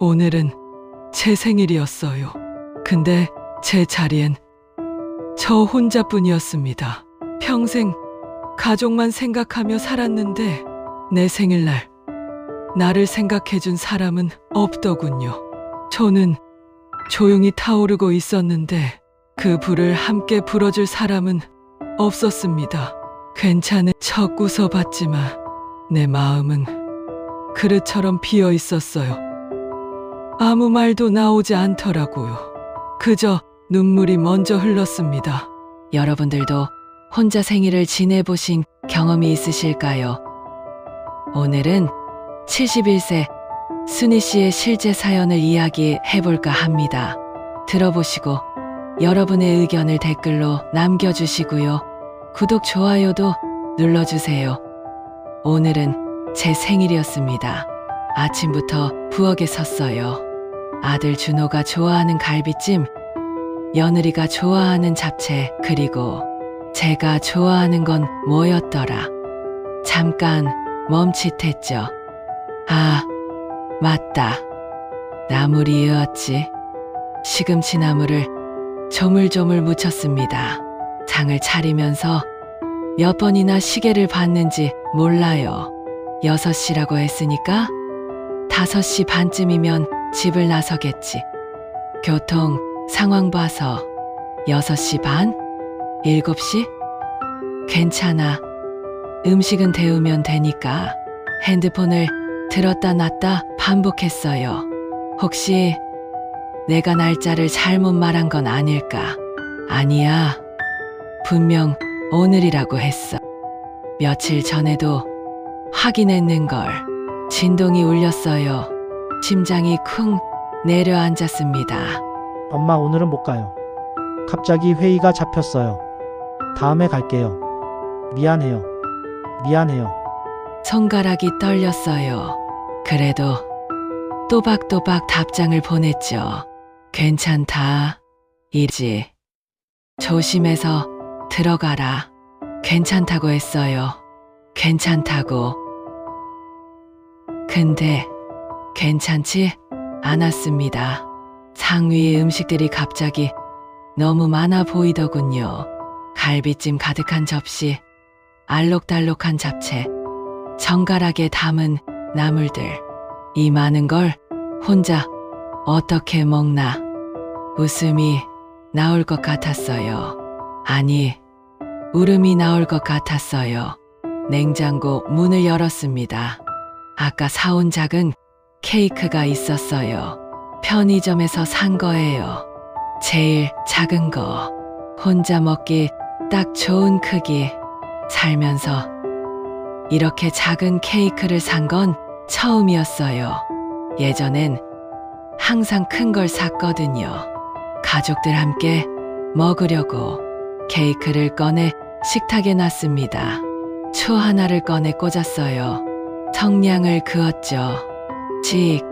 오늘은 제 생일이었어요. 근데 제 자리엔 저 혼자뿐이었습니다. 평생 가족만 생각하며 살았는데 내 생일날 나를 생각해준 사람은 없더군요. 저는 조용히 타오르고 있었는데 그 불을 함께 불어줄 사람은 없었습니다. 괜찮은 척 웃어봤지만 내 마음은 그릇처럼 비어 있었어요. 아무 말도 나오지 않더라고요. 그저 눈물이 먼저 흘렀습니다. 여러분들도 혼자 생일을 지내보신 경험이 있으실까요? 오늘은 71세 순희 씨의 실제 사연을 이야기해볼까 합니다. 들어보시고 여러분의 의견을 댓글로 남겨주시고요. 구독, 좋아요도 눌러주세요. 오늘은 제 생일이었습니다. 아침부터 부엌에 섰어요. 아들 준호가 좋아하는 갈비찜, 며느리가 좋아하는 잡채, 그리고 제가 좋아하는 건 뭐였더라? 잠깐 멈칫했죠. 아, 맞다. 나물이었지. 시금치 나물을 조물조물 무쳤습니다. 장을 차리면서 몇 번이나 시계를 봤는지 몰라요. 6시라고 했으니까 5시 반쯤이면 집을 나서겠지. 교통 상황 봐서 6시 반? 7시? 괜찮아. 음식은 데우면 되니까. 핸드폰을 들었다 놨다 반복했어요. 혹시 내가 날짜를 잘못 말한 건 아닐까? 아니야. 분명 오늘이라고 했어. 며칠 전에도 확인했는걸. 진동이 울렸어요. 심장이 쿵 내려앉았습니다. 엄마, 오늘은 못 가요. 갑자기 회의가 잡혔어요. 다음에 갈게요. 미안해요. 미안해요. 손가락이 떨렸어요. 그래도 또박또박 답장을 보냈죠. 괜찮다. 이지. 조심해서 들어가라. 괜찮다고 했어요. 괜찮다고. 근데 괜찮지 않았습니다. 상위의 음식들이 갑자기 너무 많아 보이더군요. 갈비찜 가득한 접시, 알록달록한 잡채, 정갈하게 담은 나물들. 이 많은 걸 혼자 어떻게 먹나. 웃음이 나올 것 같았어요. 아니, 울음이 나올 것 같았어요. 냉장고 문을 열었습니다. 아까 사온 작은 케이크가 있었어요. 편의점에서 산 거예요. 제일 작은 거. 혼자 먹기 딱 좋은 크기. 살면서 이렇게 작은 케이크를 산 건 처음이었어요. 예전엔 항상 큰 걸 샀거든요. 가족들 함께 먹으려고. 케이크를 꺼내 식탁에 놨습니다. 초 하나를 꺼내 꽂았어요. 성냥을 그었죠. 직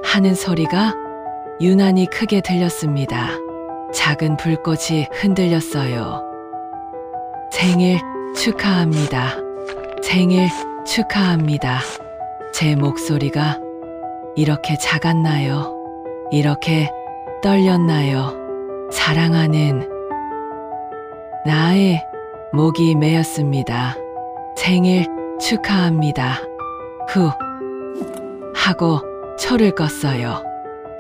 하는 소리가 유난히 크게 들렸습니다. 작은 불꽃이 흔들렸어요. 생일 축하합니다. 생일 축하합니다. 제 목소리가 이렇게 작았나요? 이렇게 떨렸나요? 사랑하는 나의 목이 메였습니다. 생일 축하합니다. 후 하고 초를 껐어요.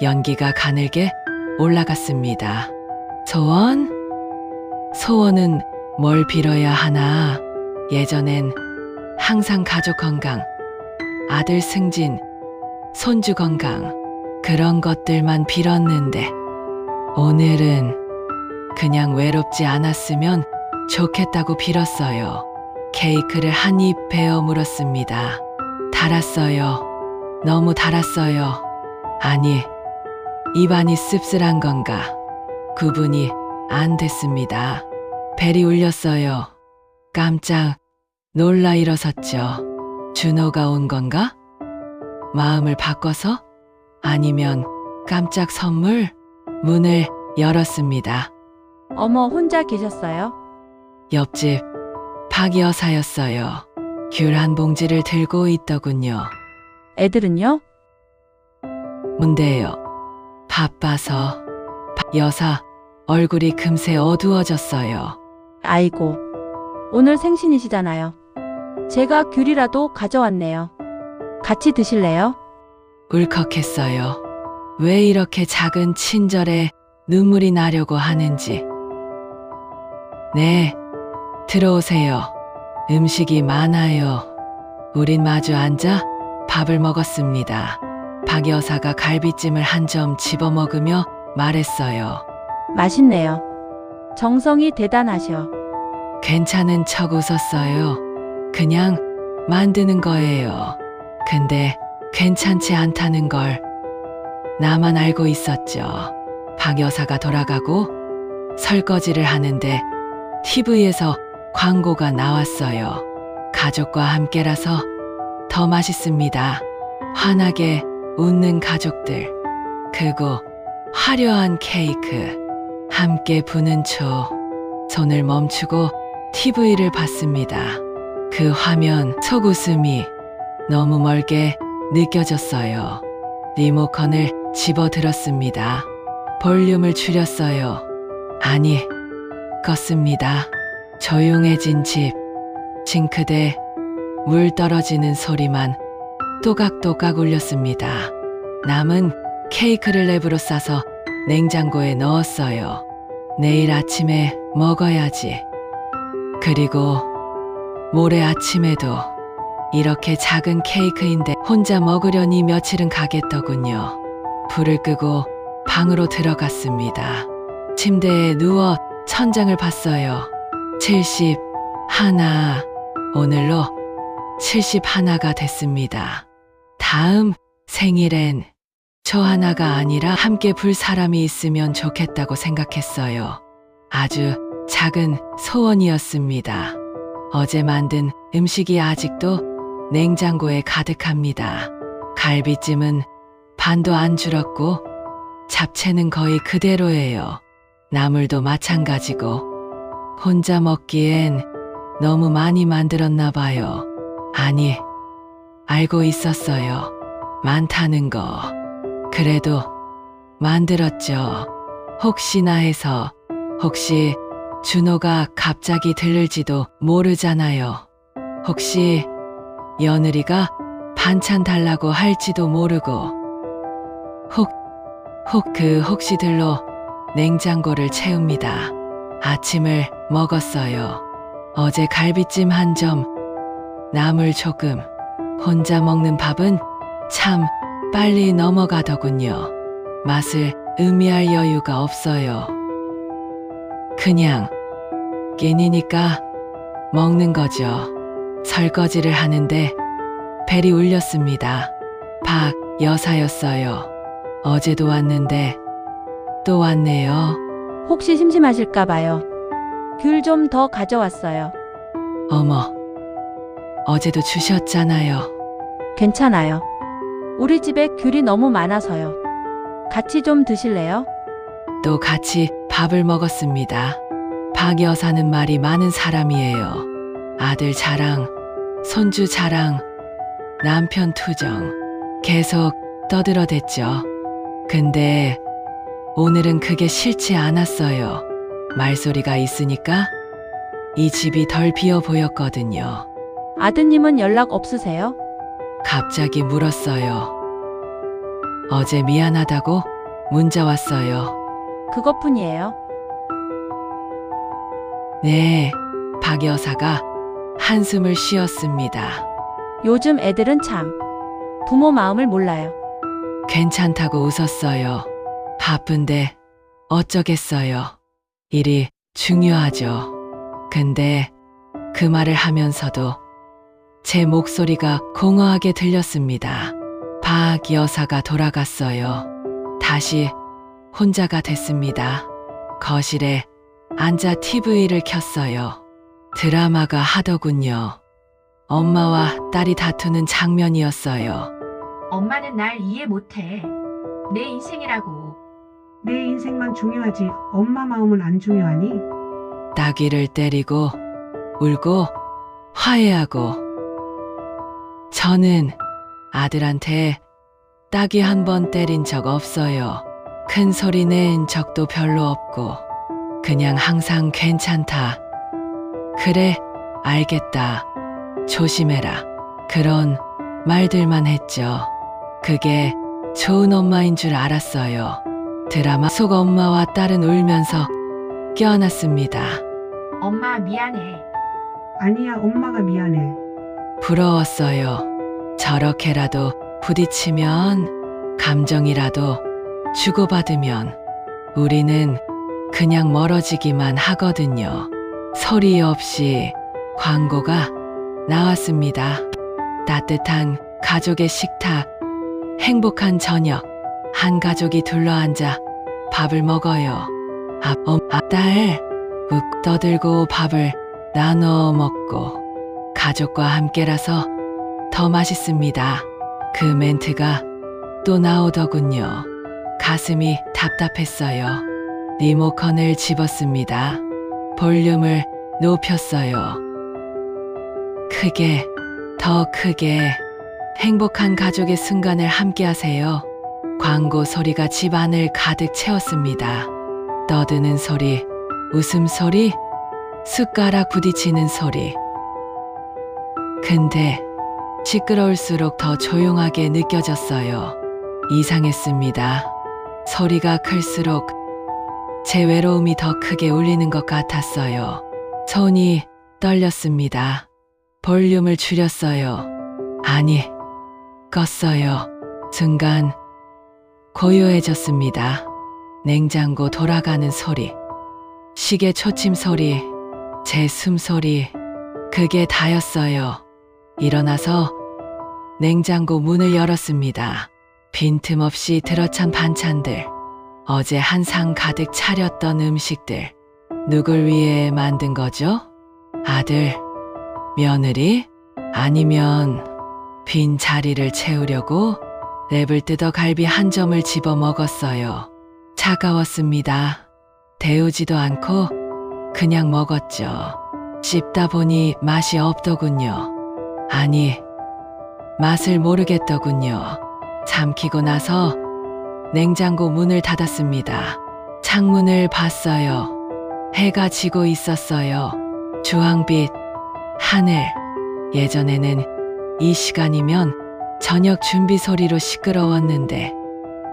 연기가 가늘게 올라갔습니다. 소원? 소원은 뭘 빌어야 하나? 예전엔 항상 가족 건강, 아들 승진, 손주 건강, 그런 것들만 빌었는데 오늘은 그냥 외롭지 않았으면 좋겠다고 빌었어요. 케이크를 한 입 베어 물었습니다. 달았어요. 너무 달았어요. 아니, 입안이 씁쓸한 건가? 구분이 안 됐습니다. 벨이 울렸어요. 깜짝 놀라 일어섰죠. 준호가 온 건가? 마음을 바꿔서? 아니면 깜짝 선물? 문을 열었습니다. 어머, 혼자 계셨어요? 옆집 박 여사였어요. 귤 한 봉지를 들고 있더군요. 애들은요? 뭔데요? 바빠서. 여사 얼굴이 금세 어두워졌어요. 아이고, 오늘 생신이시잖아요. 제가 귤이라도 가져왔네요. 같이 드실래요? 울컥했어요. 왜 이렇게 작은 친절에 눈물이 나려고 하는지. 네, 들어오세요. 음식이 많아요. 우린 마주 앉아 밥을 먹었습니다. 박 여사가 갈비찜을 한 점 집어먹으며 말했어요. 맛있네요. 정성이 대단하셔. 괜찮은 척 웃었어요. 그냥 만드는 거예요. 근데 괜찮지 않다는 걸 나만 알고 있었죠. 박 여사가 돌아가고 설거지를 하는데 TV에서 광고가 나왔어요. 가족과 함께라서 더 맛있습니다. 환하게 웃는 가족들. 그리고 화려한 케이크. 함께 부는 초. 손을 멈추고 TV를 봤습니다. 그 화면 속 웃음이 너무 멀게 느껴졌어요. 리모컨을 집어들었습니다. 볼륨을 줄였어요. 아니, 껐습니다. 조용해진 집. 싱크대 물 떨어지는 소리만 또각또각 울렸습니다. 남은 케이크를 랩으로 싸서 냉장고에 넣었어요. 내일 아침에 먹어야지. 그리고 모레 아침에도. 이렇게 작은 케이크인데 혼자 먹으려니 며칠은 가겠더군요. 불을 끄고 방으로 들어갔습니다. 침대에 누워 천장을 봤어요. 71. 오늘로 71가 됐습니다. 다음 생일엔 저 하나가 아니라 함께 불 사람이 있으면 좋겠다고 생각했어요. 아주 작은 소원이었습니다. 어제 만든 음식이 아직도 냉장고에 가득합니다. 갈비찜은 반도 안 줄었고 잡채는 거의 그대로예요. 나물도 마찬가지고 혼자 먹기엔 너무 많이 만들었나 봐요. 아니, 알고 있었어요. 많다는 거. 그래도 만들었죠. 혹시나 해서. 혹시 준호가 갑자기 들를지도 모르잖아요. 혹시 며느리가 반찬 달라고 할지도 모르고. 혹시들로 냉장고를 채웁니다. 아침을 먹었어요. 어제 갈비찜 한 점, 나물 조금. 혼자 먹는 밥은 참 빨리 넘어가더군요. 맛을 의미할 여유가 없어요. 그냥 끼니니까 먹는 거죠. 설거지를 하는데 벨이 울렸습니다. 박 여사였어요. 어제도 왔는데 또 왔네요. 혹시 심심하실까 봐요. 귤 좀 더 가져왔어요. 어머, 어제도 주셨잖아요. 괜찮아요. 우리 집에 귤이 너무 많아서요. 같이 좀 드실래요? 또 같이 밥을 먹었습니다. 박 여사는 말이 많은 사람이에요. 아들 자랑, 손주 자랑, 남편 투정. 계속 떠들어댔죠. 근데 오늘은 그게 싫지 않았어요. 말소리가 있으니까 이 집이 덜 비어 보였거든요. 아드님은 연락 없으세요? 갑자기 물었어요. 어제 미안하다고 문자 왔어요. 그것뿐이에요. 네, 박 여사가 한숨을 쉬었습니다. 요즘 애들은 참 부모 마음을 몰라요. 괜찮다고 웃었어요. 바쁜데 어쩌겠어요. 일이 중요하죠. 근데 그 말을 하면서도 제 목소리가 공허하게 들렸습니다. 박 여사가 돌아갔어요. 다시 혼자가 됐습니다. 거실에 앉아 TV를 켰어요. 드라마가 하더군요. 엄마와 딸이 다투는 장면이었어요. 엄마는 날 이해 못해. 내 인생이라고. 내 인생만 중요하지 엄마 마음은 안 중요하니? 따귀를 때리고 울고 화해하고. 저는 아들한테 딱이 한 번 때린 적 없어요. 큰 소리 낸 적도 별로 없고 그냥 항상 괜찮다. 그래, 알겠다. 조심해라. 그런 말들만 했죠. 그게 좋은 엄마인 줄 알았어요. 드라마 속 엄마와 딸은 울면서 껴안았습니다. 엄마 미안해. 아니야, 엄마가 미안해. 부러웠어요. 저렇게라도 부딪히면, 감정이라도 주고받으면 우리는 그냥 멀어지기만 하거든요. 소리 없이 광고가 나왔습니다. 따뜻한 가족의 식탁, 행복한 저녁, 한 가족이 둘러앉아 밥을 먹어요. 딸, 욱 떠들고 밥을 나눠 먹고 가족과 함께라서 더 맛있습니다. 그 멘트가 또 나오더군요. 가슴이 답답했어요. 리모컨을 집었습니다. 볼륨을 높였어요. 크게, 더 크게 행복한 가족의 순간을 함께 하세요. 광고 소리가 집 안을 가득 채웠습니다. 떠드는 소리, 웃음소리, 숟가락 부딪히는 소리. 근데 시끄러울수록 더 조용하게 느껴졌어요. 이상했습니다. 소리가 클수록 제 외로움이 더 크게 울리는 것 같았어요. 손이 떨렸습니다. 볼륨을 줄였어요. 아니, 껐어요. 순간 고요해졌습니다. 냉장고 돌아가는 소리, 시계 초침 소리, 제 숨소리, 그게 다였어요. 일어나서 냉장고 문을 열었습니다. 빈틈없이 들어찬 반찬들, 어제 한 상 가득 차렸던 음식들. 누굴 위해 만든 거죠? 아들, 며느리? 아니면 빈 자리를 채우려고? 랩을 뜯어 갈비 한 점을 집어 먹었어요. 차가웠습니다. 데우지도 않고 그냥 먹었죠. 씹다 보니 맛이 없더군요. 아니, 맛을 모르겠더군요. 삼키고 나서 냉장고 문을 닫았습니다. 창문을 봤어요. 해가 지고 있었어요. 주황빛, 하늘. 예전에는 이 시간이면 저녁 준비 소리로 시끄러웠는데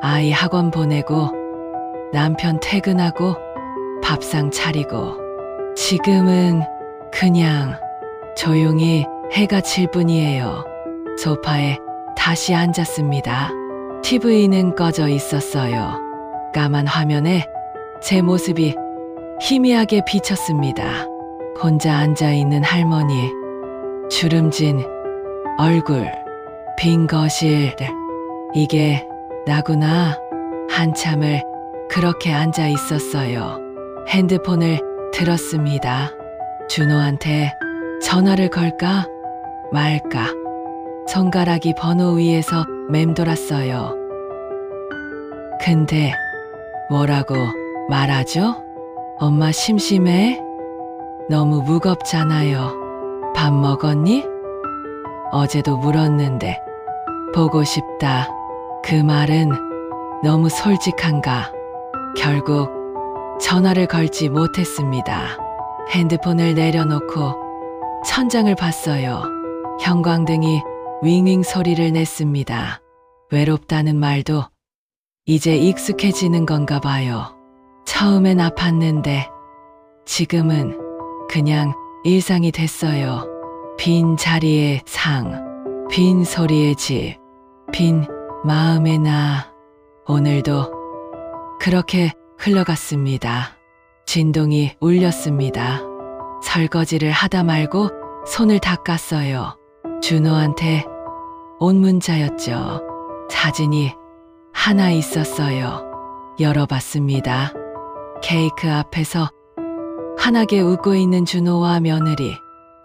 아이 학원 보내고 남편 퇴근하고 밥상 차리고 지금은 그냥 조용히 해가 질 뿐이에요. 소파에 다시 앉았습니다. TV는 꺼져 있었어요. 까만 화면에 제 모습이 희미하게 비쳤습니다. 혼자 앉아있는 할머니, 주름진 얼굴, 빈 거실. 이게 나구나. 한참을 그렇게 앉아 있었어요. 핸드폰을 들었습니다. 준호한테 전화를 걸까 말까. 손가락이 번호 위에서 맴돌았어요. 근데 뭐라고 말하죠? 엄마 심심해? 너무 무겁잖아요. 밥 먹었니? 어제도 물었는데 보고 싶다. 그 말은 너무 솔직한가? 결국 전화를 걸지 못했습니다. 핸드폰을 내려놓고 천장을 봤어요. 형광등이 윙윙 소리를 냈습니다. 외롭다는 말도 이제 익숙해지는 건가 봐요. 처음엔 아팠는데 지금은 그냥 일상이 됐어요. 빈 자리에 상, 빈 소리의 집, 빈 마음의 나. 오늘도 그렇게 흘러갔습니다. 진동이 울렸습니다. 설거지를 하다 말고 손을 닦았어요. 준호한테 온 문자였죠. 사진이 하나 있었어요. 열어봤습니다. 케이크 앞에서 환하게 웃고 있는 준호와 며느리.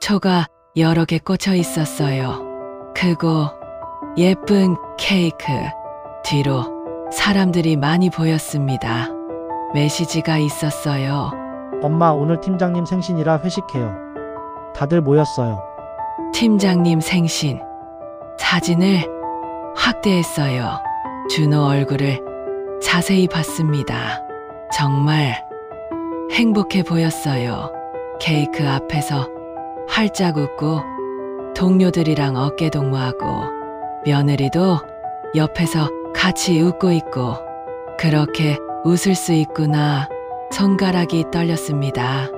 초가 여러 개 꽂혀 있었어요. 크고 예쁜 케이크. 뒤로 사람들이 많이 보였습니다. 메시지가 있었어요. 엄마, 오늘 팀장님 생신이라 회식해요. 다들 모였어요. 팀장님 생신. 사진을 확대했어요. 준호 얼굴을 자세히 봤습니다. 정말 행복해 보였어요. 케이크 앞에서 활짝 웃고 동료들이랑 어깨동무하고 며느리도 옆에서 같이 웃고 있고 그렇게 웃을 수 있구나. 손가락이 떨렸습니다.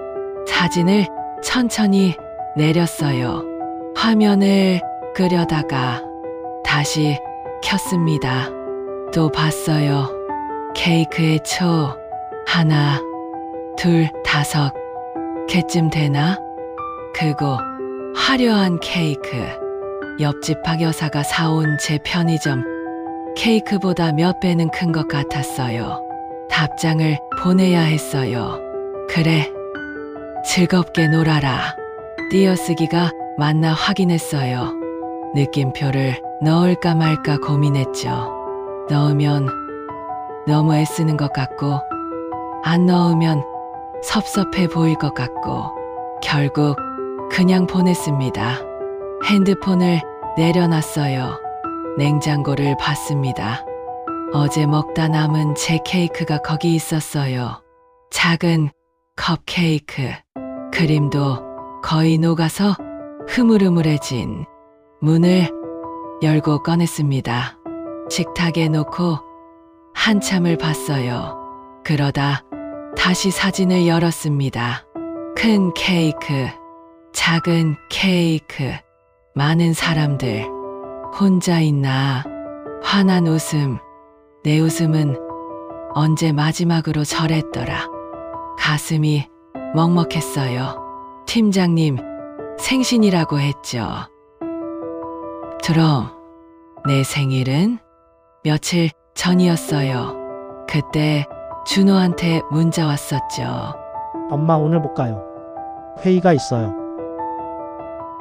사진을 천천히 내렸어요. 화면을 끄려다가 다시 켰습니다. 또 봤어요. 케이크의 초 하나, 둘, 5개쯤 되나? 크고 화려한 케이크. 옆집 박 여사가 사온 제 편의점 케이크보다 몇 배는 큰 것 같았어요. 답장을 보내야 했어요. 그래, 즐겁게 놀아라. 띄어쓰기가 맞나 확인했어요. 느낌표를 넣을까 말까 고민했죠. 넣으면 너무 애쓰는 것 같고 안 넣으면 섭섭해 보일 것 같고 결국 그냥 보냈습니다. 핸드폰을 내려놨어요. 냉장고를 봤습니다. 어제 먹다 남은 제 케이크가 거기 있었어요. 작은 컵케이크. 크림도 거의 녹아서 흐물흐물해진. 문을 열고 꺼냈습니다. 식탁에 놓고 한참을 봤어요. 그러다 다시 사진을 열었습니다. 큰 케이크, 작은 케이크, 많은 사람들. 혼자 있나? 환한 웃음. 내 웃음은 언제 마지막으로 저랬더라. 가슴이 먹먹했어요. 팀장님, 생신이라고 했죠. 그럼 내 생일은 며칠 전이었어요. 그때 준호한테 문자 왔었죠. 엄마 오늘 못 가요. 회의가 있어요.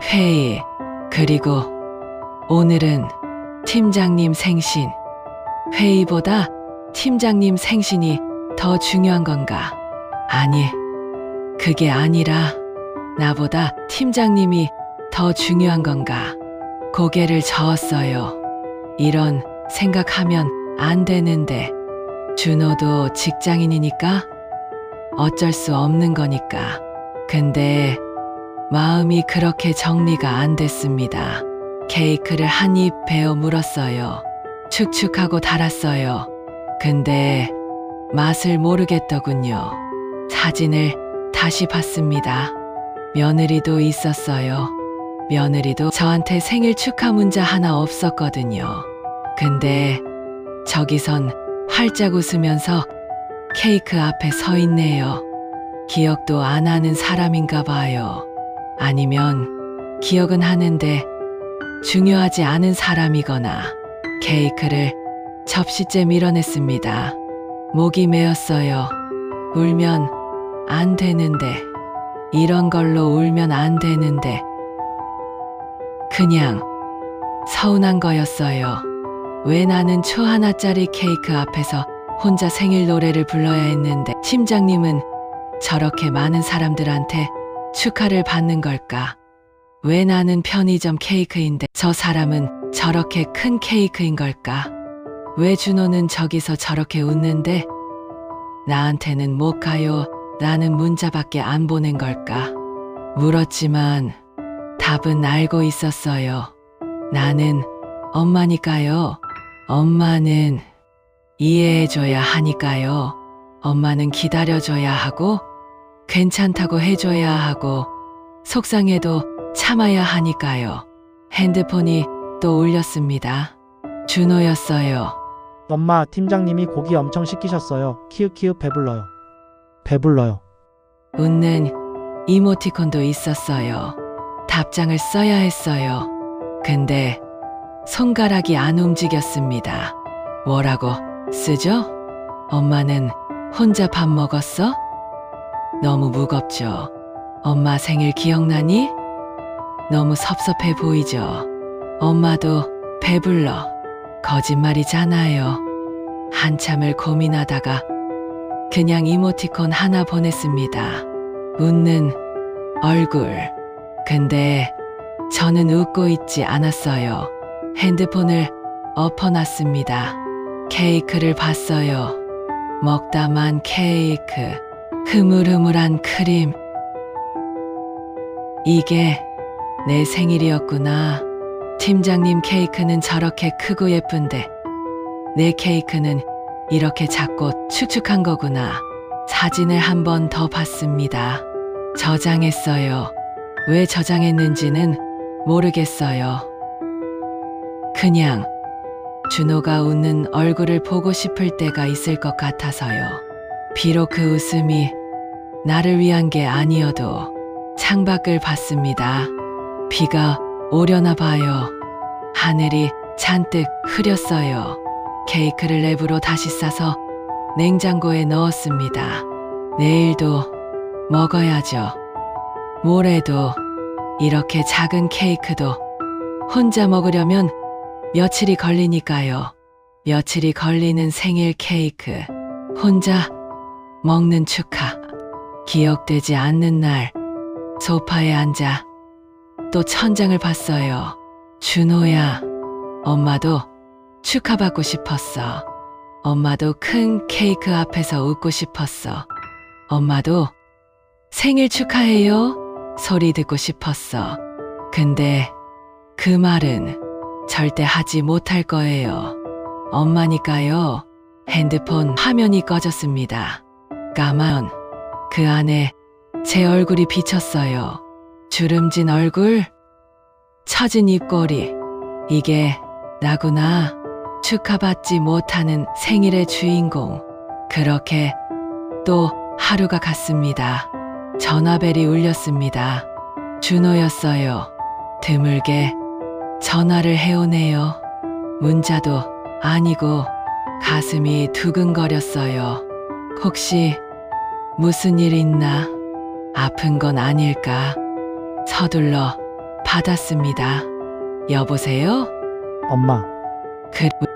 회의. 그리고 오늘은 팀장님 생신. 회의보다 팀장님 생신이 더 중요한 건가? 아니, 그게 아니라 나보다 팀장님이 더 중요한 건가? 고개를 저었어요. 이런 생각하면 안 되는데 준호도 직장인이니까 어쩔 수 없는 거니까. 근데 마음이 그렇게 정리가 안 됐습니다. 케이크를 한 입 베어 물었어요. 축축하고 달았어요. 근데 맛을 모르겠더군요. 사진을 다시 봤습니다. 며느리도 있었어요. 며느리도 저한테 생일 축하 문자 하나 없었거든요. 근데 저기선 활짝 웃으면서 케이크 앞에 서 있네요. 기억도 안 하는 사람인가 봐요. 아니면 기억은 하는데 중요하지 않은 사람이거나. 케이크를 접시째 밀어냈습니다. 목이 메었어요. 울면 안 되는데. 이런 걸로 울면 안 되는데. 그냥 서운한 거였어요. 왜 나는 초 하나짜리 케이크 앞에서 혼자 생일 노래를 불러야 했는데 팀장님은 저렇게 많은 사람들한테 축하를 받는 걸까? 왜 나는 편의점 케이크인데 저 사람은 저렇게 큰 케이크인 걸까? 왜 준호는 저기서 저렇게 웃는데 나한테는 못 가요? 라는 문자밖에 안 보낸 걸까? 물었지만 답은 알고 있었어요. 나는 엄마니까요. 엄마는 이해해줘야 하니까요. 엄마는 기다려줘야 하고 괜찮다고 해줘야 하고 속상해도 참아야 하니까요. 핸드폰이 또 울렸습니다. 준호였어요. 엄마, 팀장님이 고기 엄청 시키셨어요. 키읔키읔 배불러요. 배불러요. 웃는 이모티콘도 있었어요. 답장을 써야 했어요. 근데 손가락이 안 움직였습니다. 뭐라고 쓰죠? 엄마는 혼자 밥 먹었어? 너무 무겁죠. 엄마 생일 기억나니? 너무 섭섭해 보이죠. 엄마도 배불러. 거짓말이잖아요. 한참을 고민하다가 그냥 이모티콘 하나 보냈습니다. 웃는 얼굴. 근데 저는 웃고 있지 않았어요. 핸드폰을 엎어놨습니다. 케이크를 봤어요. 먹다만 케이크, 흐물흐물한 크림. 이게 내 생일이었구나. 팀장님 케이크는 저렇게 크고 예쁜데 내 케이크는 이렇게 작고 축축한 거구나. 사진을 한 번 더 봤습니다. 저장했어요. 왜 저장했는지는 모르겠어요. 그냥 준호가 웃는 얼굴을 보고 싶을 때가 있을 것 같아서요. 비록 그 웃음이 나를 위한 게 아니어도 창밖을 봤습니다. 비가 오려나 봐요. 하늘이 잔뜩 흐렸어요. 케이크를 랩으로 다시 싸서 냉장고에 넣었습니다. 내일도 먹어야죠. 모레도. 이렇게 작은 케이크도 혼자 먹으려면 며칠이 걸리니까요. 며칠이 걸리는 생일 케이크. 혼자 먹는 축하. 기억되지 않는 날 소파에 앉아 또 천장을 봤어요. 준호야, 엄마도 축하받고 싶었어. 엄마도 큰 케이크 앞에서 웃고 싶었어. 엄마도 생일 축하해요 소리 듣고 싶었어. 근데 그 말은 절대 하지 못할 거예요. 엄마니까요. 핸드폰 화면이 꺼졌습니다. 까만 그 안에 제 얼굴이 비쳤어요. 주름진 얼굴, 처진 입꼬리. 이게 나구나. 축하받지 못하는 생일의 주인공. 그렇게 또 하루가 갔습니다. 전화벨이 울렸습니다. 준호였어요. 드물게 전화를 해오네요. 문자도 아니고 가슴이 두근거렸어요. 혹시 무슨 일 있나? 아픈 건 아닐까? 서둘러 받았습니다. 여보세요? 엄마,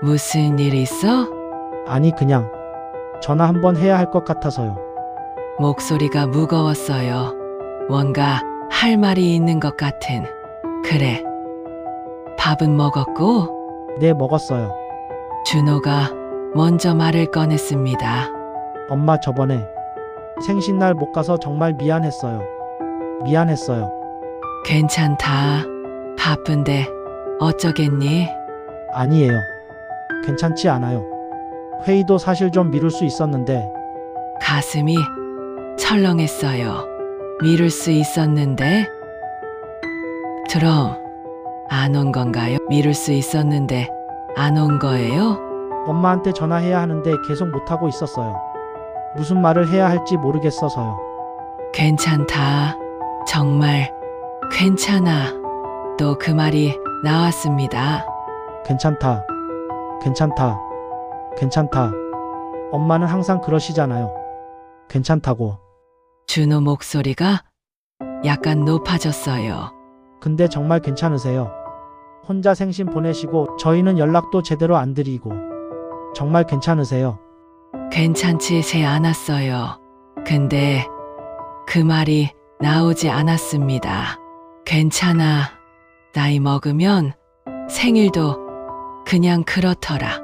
무슨 일 있어? 아니 그냥 전화 한번 해야 할 것 같아서요. 목소리가 무거웠어요. 뭔가 할 말이 있는 것 같은. 그래. 밥은 먹었고? 네, 먹었어요. 준호가 먼저 말을 꺼냈습니다. 엄마 저번에 생신날 못 가서 정말 미안했어요. 미안했어요. 괜찮다. 바쁜데 어쩌겠니? 아니에요. 괜찮지 않아요. 회의도 사실 좀 미룰 수 있었는데 가슴이 철렁했어요. 미룰 수 있었는데? 그럼 안 온 건가요? 미룰 수 있었는데 안 온 거예요? 엄마한테 전화해야 하는데 계속 못하고 있었어요. 무슨 말을 해야 할지 모르겠어서요. 괜찮다. 정말 괜찮아. 또 그 말이 나왔습니다. 괜찮다. 괜찮다. 괜찮다. 엄마는 항상 그러시잖아요. 괜찮다고. 준호 목소리가 약간 높아졌어요. 근데 정말 괜찮으세요? 혼자 생신 보내시고 저희는 연락도 제대로 안 드리고 정말 괜찮으세요? 괜찮지 않았어요. 근데 그 말이 나오지 않았습니다. 괜찮아. 나이 먹으면 생일도 그냥 그렇더라.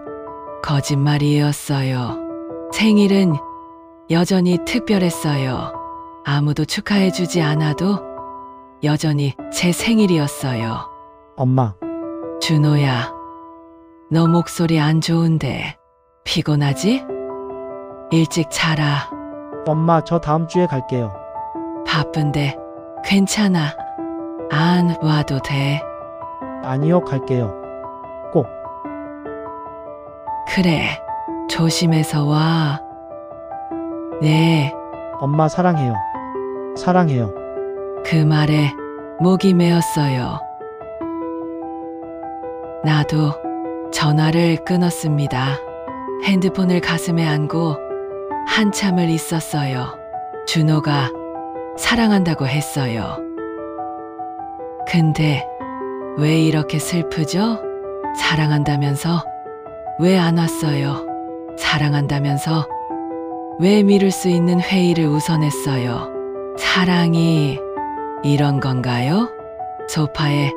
거짓말이었어요. 생일은 여전히 특별했어요. 아무도 축하해주지 않아도 여전히 제 생일이었어요. 엄마, 준호야, 너 목소리 안 좋은데 피곤하지? 일찍 자라. 엄마 저 다음 주에 갈게요. 바쁜데 괜찮아. 안 와도 돼. 아니요, 갈게요. 꼭. 그래, 조심해서 와. 네, 엄마 사랑해요. 사랑해요. 그 말에 목이 메었어요. 나도 전화를 끊었습니다. 핸드폰을 가슴에 안고 한참을 있었어요. 준호가 사랑한다고 했어요. 근데 왜 이렇게 슬프죠? 사랑한다면서 왜 안 왔어요? 사랑한다면서 왜 미룰 수 있는 회의를 우선했어요? 사랑이 이런 건가요? 소파에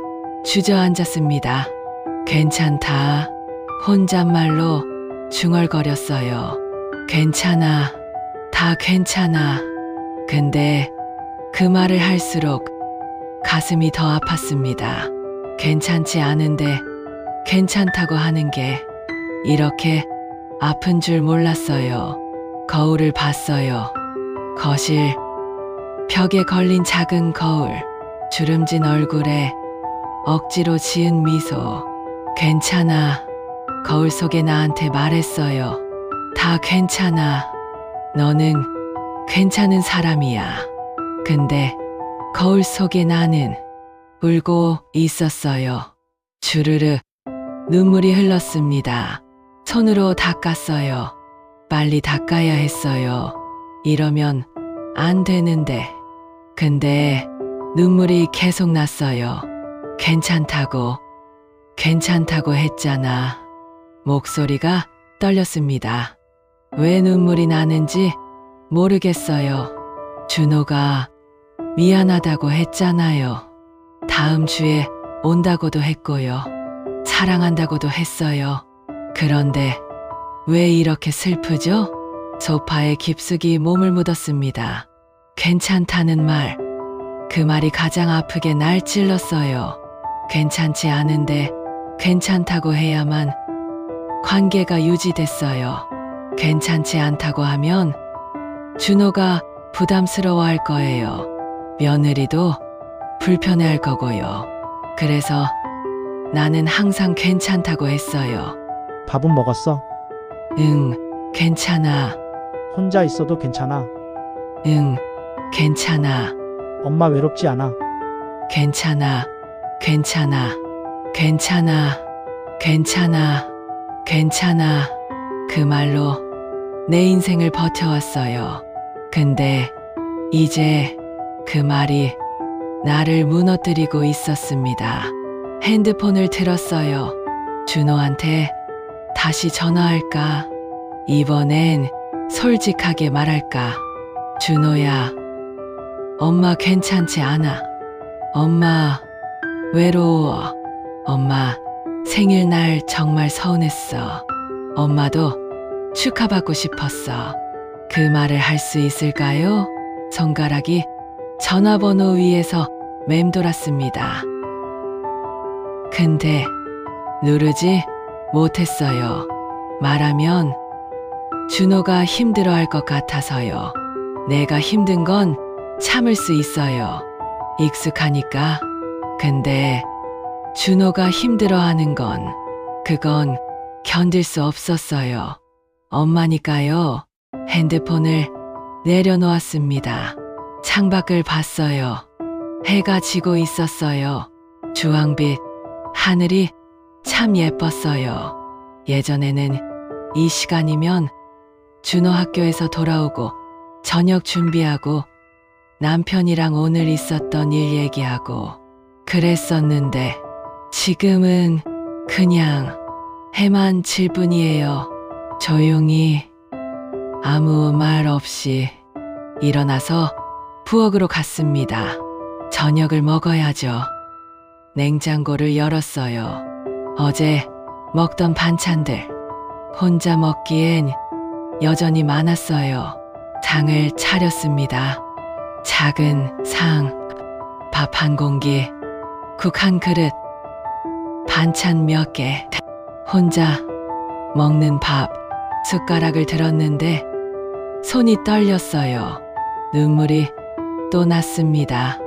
주저앉았습니다. 괜찮다. 혼잣말로 중얼거렸어요. 괜찮아. 다 괜찮아. 근데 그 말을 할수록 가슴이 더 아팠습니다. 괜찮지 않은데 괜찮다고 하는 게 이렇게 아픈 줄 몰랐어요. 거울을 봤어요. 거실, 벽에 걸린 작은 거울, 주름진 얼굴에 억지로 지은 미소. 괜찮아. 거울 속에 나한테 말했어요. 다 괜찮아. 너는 괜찮은 사람이야. 근데 거울 속에 나는 울고 있었어요. 주르르 눈물이 흘렀습니다. 손으로 닦았어요. 빨리 닦아야 했어요. 이러면 안 되는데. 근데 눈물이 계속 났어요. 괜찮다고 했잖아. 목소리가 떨렸습니다. 왜 눈물이 나는지 모르겠어요. 준호가 미안하다고 했잖아요. 다음 주에 온다고도 했고요. 사랑한다고도 했어요. 그런데 왜 이렇게 슬프죠? 소파에 깊숙이 몸을 묻었습니다. 괜찮다는 말. 그 말이 가장 아프게 날 찔렀어요. 괜찮지 않은데 괜찮다고 해야만 관계가 유지됐어요. 괜찮지 않다고 하면 준호가 부담스러워할 거예요. 며느리도 불편해할 거고요. 그래서 나는 항상 괜찮다고 했어요. 밥은 먹었어? 응, 괜찮아. 혼자 있어도 괜찮아. 응, 괜찮아. 엄마 외롭지 않아. 괜찮아. 괜찮아. 괜찮아. 괜찮아. 괜찮아. 그 말로 내 인생을 버텨왔어요. 근데 이제 그 말이 나를 무너뜨리고 있었습니다. 핸드폰을 들었어요. 준호한테 다시 전화할까? 이번엔 솔직하게 말할까? 준호야, 엄마 괜찮지 않아. 엄마 외로워. 엄마 생일날 정말 서운했어. 엄마도 축하받고 싶었어. 그 말을 할 수 있을까요? 손가락이 전화번호 위에서 맴돌았습니다. 근데 누르지 못했어요. 말하면 준호가 힘들어할 것 같아서요. 내가 힘든 건 참을 수 있어요. 익숙하니까. 근데 준호가 힘들어하는 그건 견딜 수 없었어요. 엄마니까요. 핸드폰을 내려놓았습니다. 창밖을 봤어요. 해가 지고 있었어요. 주황빛 하늘이 참 예뻤어요. 예전에는 이 시간이면 준호 학교에서 돌아오고 저녁 준비하고 남편이랑 오늘 있었던 일 얘기하고 그랬었는데 지금은 그냥 해만 질 뿐이에요. 조용히 아무 말 없이 일어나서 부엌으로 갔습니다. 저녁을 먹어야죠. 냉장고를 열었어요. 어제 먹던 반찬들 혼자 먹기엔 여전히 많았어요. 상을 차렸습니다. 작은 상, 밥 한 공기, 국 한 그릇, 반찬 몇 개, 혼자 먹는 밥, 숟가락을 들었는데 손이 떨렸어요. 눈물이 또 났습니다.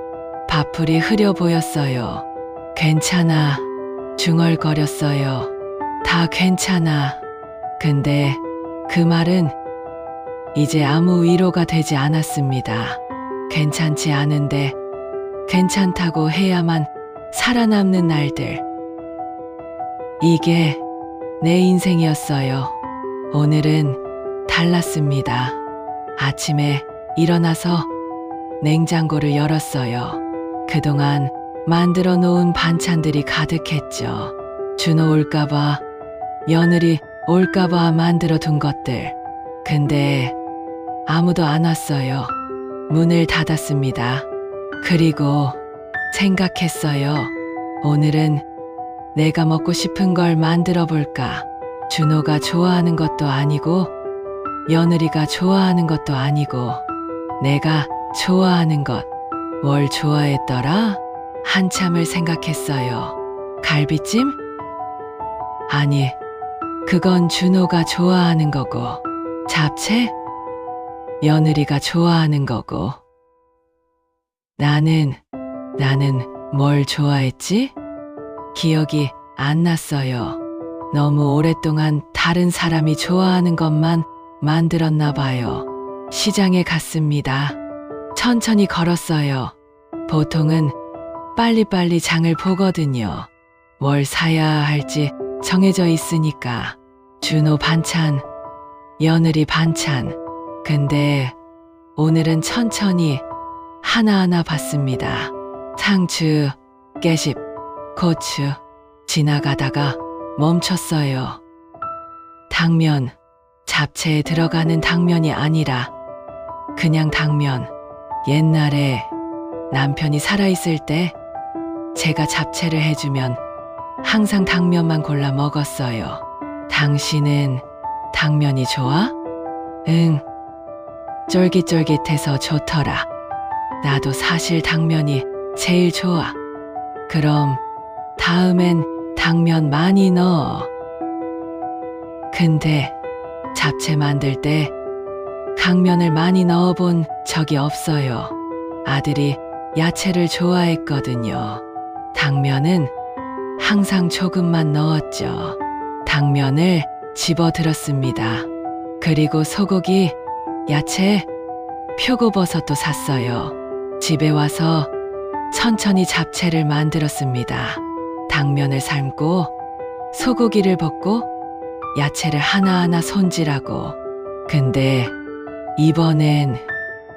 밥풀이 흐려 보였어요. 괜찮아. 중얼거렸어요. 다 괜찮아. 근데 그 말은 이제 아무 위로가 되지 않았습니다. 괜찮지 않은데 괜찮다고 해야만 살아남는 날들. 이게 내 인생이었어요. 오늘은 달랐습니다. 아침에 일어나서 냉장고를 열었어요. 그동안 만들어 놓은 반찬들이 가득했죠. 준호 올까봐, 며느리 올까봐 만들어 둔 것들. 근데 아무도 안 왔어요. 문을 닫았습니다. 그리고 생각했어요. 오늘은 내가 먹고 싶은 걸 만들어 볼까? 준호가 좋아하는 것도 아니고 며느리가 좋아하는 것도 아니고 내가 좋아하는 것, 뭘 좋아했더라? 한참을 생각했어요. 갈비찜? 아니, 그건 준호가 좋아하는 거고, 잡채? 며느리가 좋아하는 거고. 나는 뭘 좋아했지? 기억이 안 났어요. 너무 오랫동안 다른 사람이 좋아하는 것만 만들었나 봐요. 시장에 갔습니다. 천천히 걸었어요. 보통은 빨리빨리 장을 보거든요. 뭘 사야 할지 정해져 있으니까. 준호 반찬, 며느리 반찬. 근데 오늘은 천천히 하나하나 봤습니다. 상추, 깨십, 고추. 지나가다가 멈췄어요. 당면, 잡채에 들어가는 당면이 아니라 그냥 당면. 옛날에 남편이 살아있을 때 제가 잡채를 해주면 항상 당면만 골라 먹었어요. 당신은 당면이 좋아? 응. 쫄깃쫄깃해서 좋더라. 나도 사실 당면이 제일 좋아. 그럼 다음엔 당면 많이 넣어. 근데 잡채 만들 때 강면을 많이 넣어본 적이 없어요. 아들이 야채를 좋아했거든요. 당면은 항상 조금만 넣었죠. 당면을 집어들었습니다. 그리고 소고기, 야채, 표고버섯도 샀어요. 집에 와서 천천히 잡채를 만들었습니다. 당면을 삶고 소고기를 볶고 야채를 하나하나 손질하고. 근데 이번엔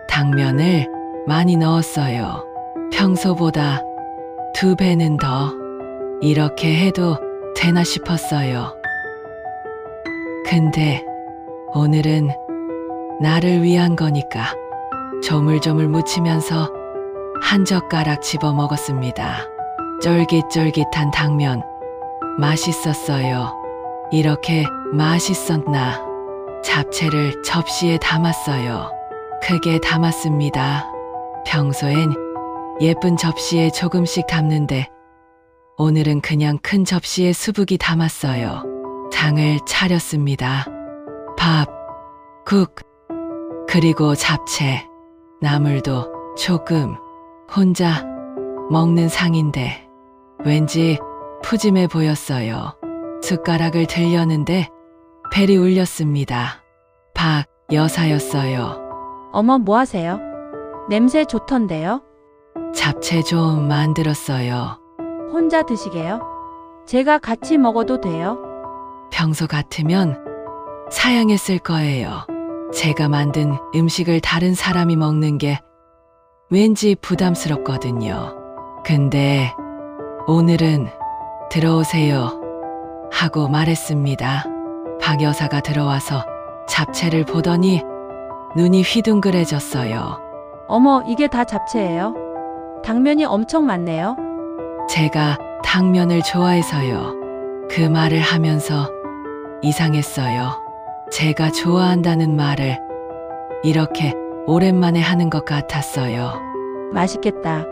당면을 많이 넣었어요. 평소보다 2배는 더. 이렇게 해도 되나 싶었어요. 근데 오늘은 나를 위한 거니까 조물조물 무치면서 한 젓가락 집어 먹었습니다. 쫄깃쫄깃한 당면. 맛있었어요. 이렇게 맛있었나. 잡채를 접시에 담았어요. 크게 담았습니다. 평소엔 예쁜 접시에 조금씩 담는데 오늘은 그냥 큰 접시에 수북이 담았어요. 장을 차렸습니다. 밥, 국, 그리고 잡채, 나물도 조금. 혼자 먹는 상인데 왠지 푸짐해 보였어요. 숟가락을 들려는데 벨이 울렸습니다. 박 여사였어요. 어머, 뭐 하세요? 냄새 좋던데요? 잡채 좀 만들었어요. 혼자 드시게요? 제가 같이 먹어도 돼요? 평소 같으면 사양했을 거예요. 제가 만든 음식을 다른 사람이 먹는 게 왠지 부담스럽거든요. 근데 오늘은 들어오세요 하고 말했습니다. 박 여사가 들어와서 잡채를 보더니 눈이 휘둥그레졌어요. 어머, 이게 다 잡채예요? 당면이 엄청 많네요. 제가 당면을 좋아해서요. 그 말을 하면서 이상했어요. 제가 좋아한다는 말을 이렇게 오랜만에 하는 것 같았어요. 맛있겠다.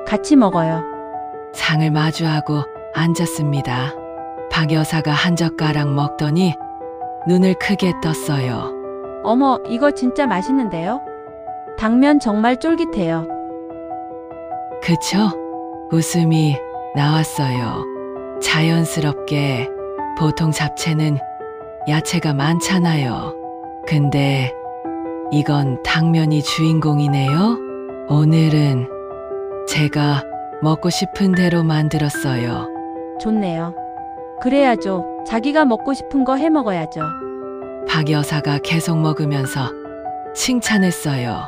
같이 먹어요. 상을 마주하고 앉았습니다. 박 여사가 한 젓가락 먹더니 눈을 크게 떴어요. 어머, 이거 진짜 맛있는데요? 당면 정말 쫄깃해요. 그쵸? 웃음이 나왔어요. 자연스럽게. 보통 잡채는 야채가 많잖아요. 근데 이건 당면이 주인공이네요. 오늘은 제가 먹고 싶은 대로 만들었어요. 좋네요. 그래야죠. 자기가 먹고 싶은 거 해 먹어야죠. 박 여사가 계속 먹으면서 칭찬했어요.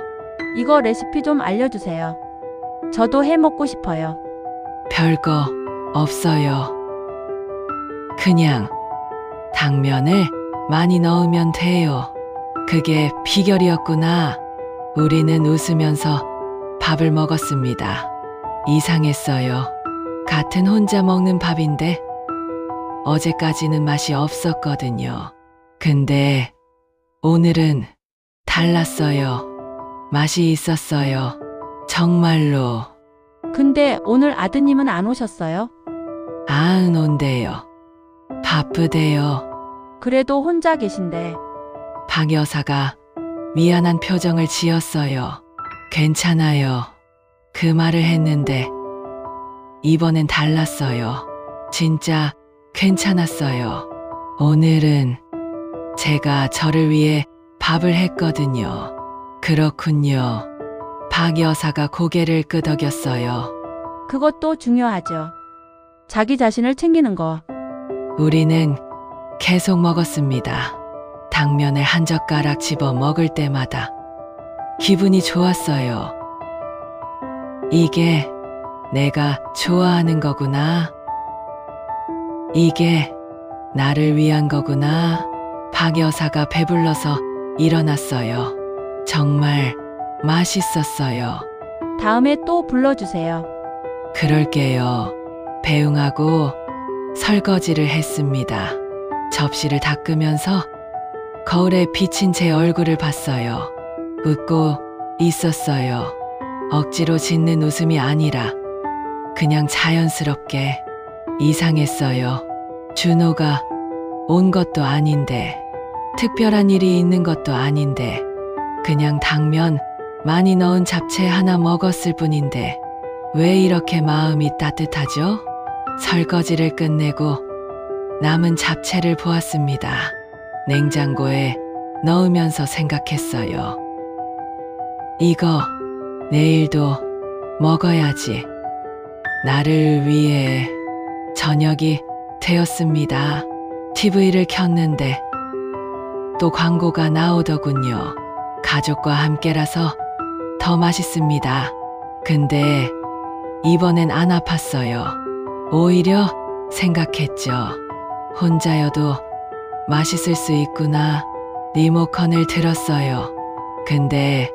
이거 레시피 좀 알려주세요. 저도 해 먹고 싶어요. 별거 없어요. 그냥 당면을 많이 넣으면 돼요. 그게 비결이었구나. 우리는 웃으면서 밥을 먹었습니다. 이상했어요. 같은 혼자 먹는 밥인데 어제까지는 맛이 없었거든요. 근데 오늘은 달랐어요. 맛이 있었어요. 정말로. 근데 오늘 아드님은 안 오셨어요? 안 온대요. 바쁘대요. 그래도 혼자 계신데. 박 여사가 미안한 표정을 지었어요. 괜찮아요. 그 말을 했는데 이번엔 달랐어요. 진짜 괜찮았어요. 오늘은 제가 저를 위해 밥을 했거든요. 그렇군요. 박 여사가 고개를 끄덕였어요. 그것도 중요하죠. 자기 자신을 챙기는 거. 우리는 계속 먹었습니다. 당면을 한 젓가락 집어 먹을 때마다 기분이 좋았어요. 이게 내가 좋아하는 거구나. 이게 나를 위한 거구나. 박 여사가 배불러서 일어났어요. 정말 맛있었어요. 다음에 또 불러주세요. 그럴게요. 배웅하고 설거지를 했습니다. 접시를 닦으면서 거울에 비친 제 얼굴을 봤어요. 웃고 있었어요. 억지로 짓는 웃음이 아니라 그냥 자연스럽게. 이상했어요. 준호가 온 것도 아닌데, 특별한 일이 있는 것도 아닌데, 그냥 당면 많이 넣은 잡채 하나 먹었을 뿐인데 왜 이렇게 마음이 따뜻하죠? 설거지를 끝내고 남은 잡채를 보았습니다. 냉장고에 넣으면서 생각했어요. 이거 내일도 먹어야지. 나를 위해. 저녁이 되었습니다. TV를 켰는데 또 광고가 나오더군요. 가족과 함께라서 더 맛있습니다. 근데 이번엔 안 아팠어요. 오히려 생각했죠. 혼자여도 맛있을 수 있구나. 리모컨을 들었어요. 근데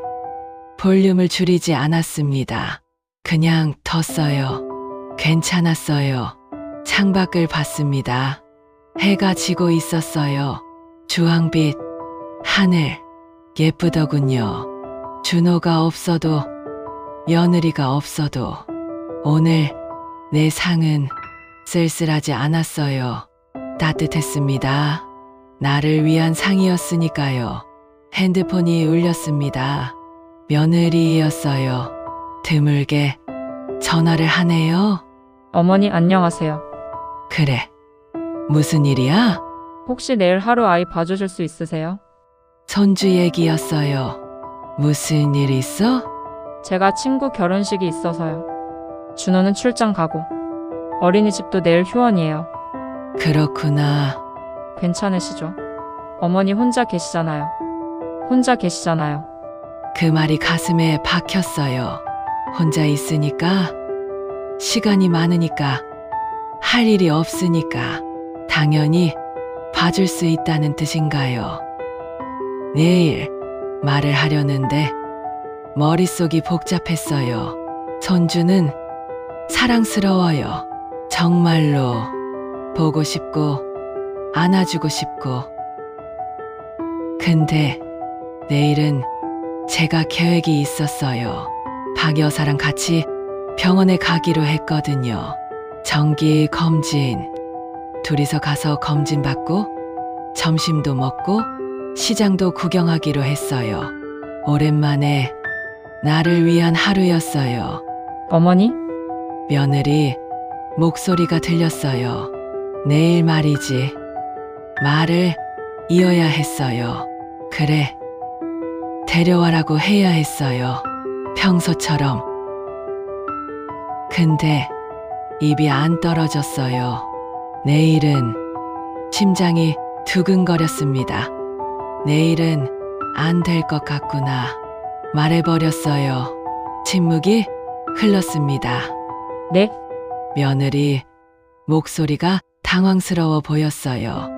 볼륨을 줄이지 않았습니다. 그냥 뒀어요. 괜찮았어요. 창밖을 봤습니다. 해가 지고 있었어요. 주황빛 하늘 예쁘더군요. 준호가 없어도 며느리가 없어도 오늘 내 상은 쓸쓸하지 않았어요. 따뜻했습니다. 나를 위한 상이었으니까요. 핸드폰이 울렸습니다. 며느리였어요. 드물게 전화를 하네요. 어머니 안녕하세요. 그래. 무슨 일이야? 혹시 내일 하루 아이 봐주실 수 있으세요? 손주 얘기였어요. 무슨 일 있어? 제가 친구 결혼식이 있어서요. 준호는 출장 가고 어린이집도 내일 휴원이에요. 그렇구나. 괜찮으시죠? 어머니 혼자 계시잖아요. 혼자 계시잖아요. 그 말이 가슴에 박혔어요. 혼자 있으니까, 시간이 많으니까, 할 일이 없으니까 당연히 봐줄 수 있다는 뜻인가요? 내일 말을 하려는데 머릿속이 복잡했어요. 손주는 사랑스러워요. 정말로 보고 싶고 안아주고 싶고. 근데 내일은 제가 계획이 있었어요. 박 여사랑 같이 병원에 가기로 했거든요. 정기 검진. 둘이서 가서 검진 받고 점심도 먹고 시장도 구경하기로 했어요. 오랜만에 나를 위한 하루였어요. 어머니? 며느리 목소리가 들렸어요. 내일 말이지. 말을 이어야 했어요. 그래. 데려와라고 해야 했어요. 평소처럼. 근데 입이 안 떨어졌어요. 내일은 심장이 두근거렸습니다. 내일은 안 될 것 같구나. 말해버렸어요. 침묵이 흘렀습니다. 네? 며느리 목소리가 당황스러워 보였어요.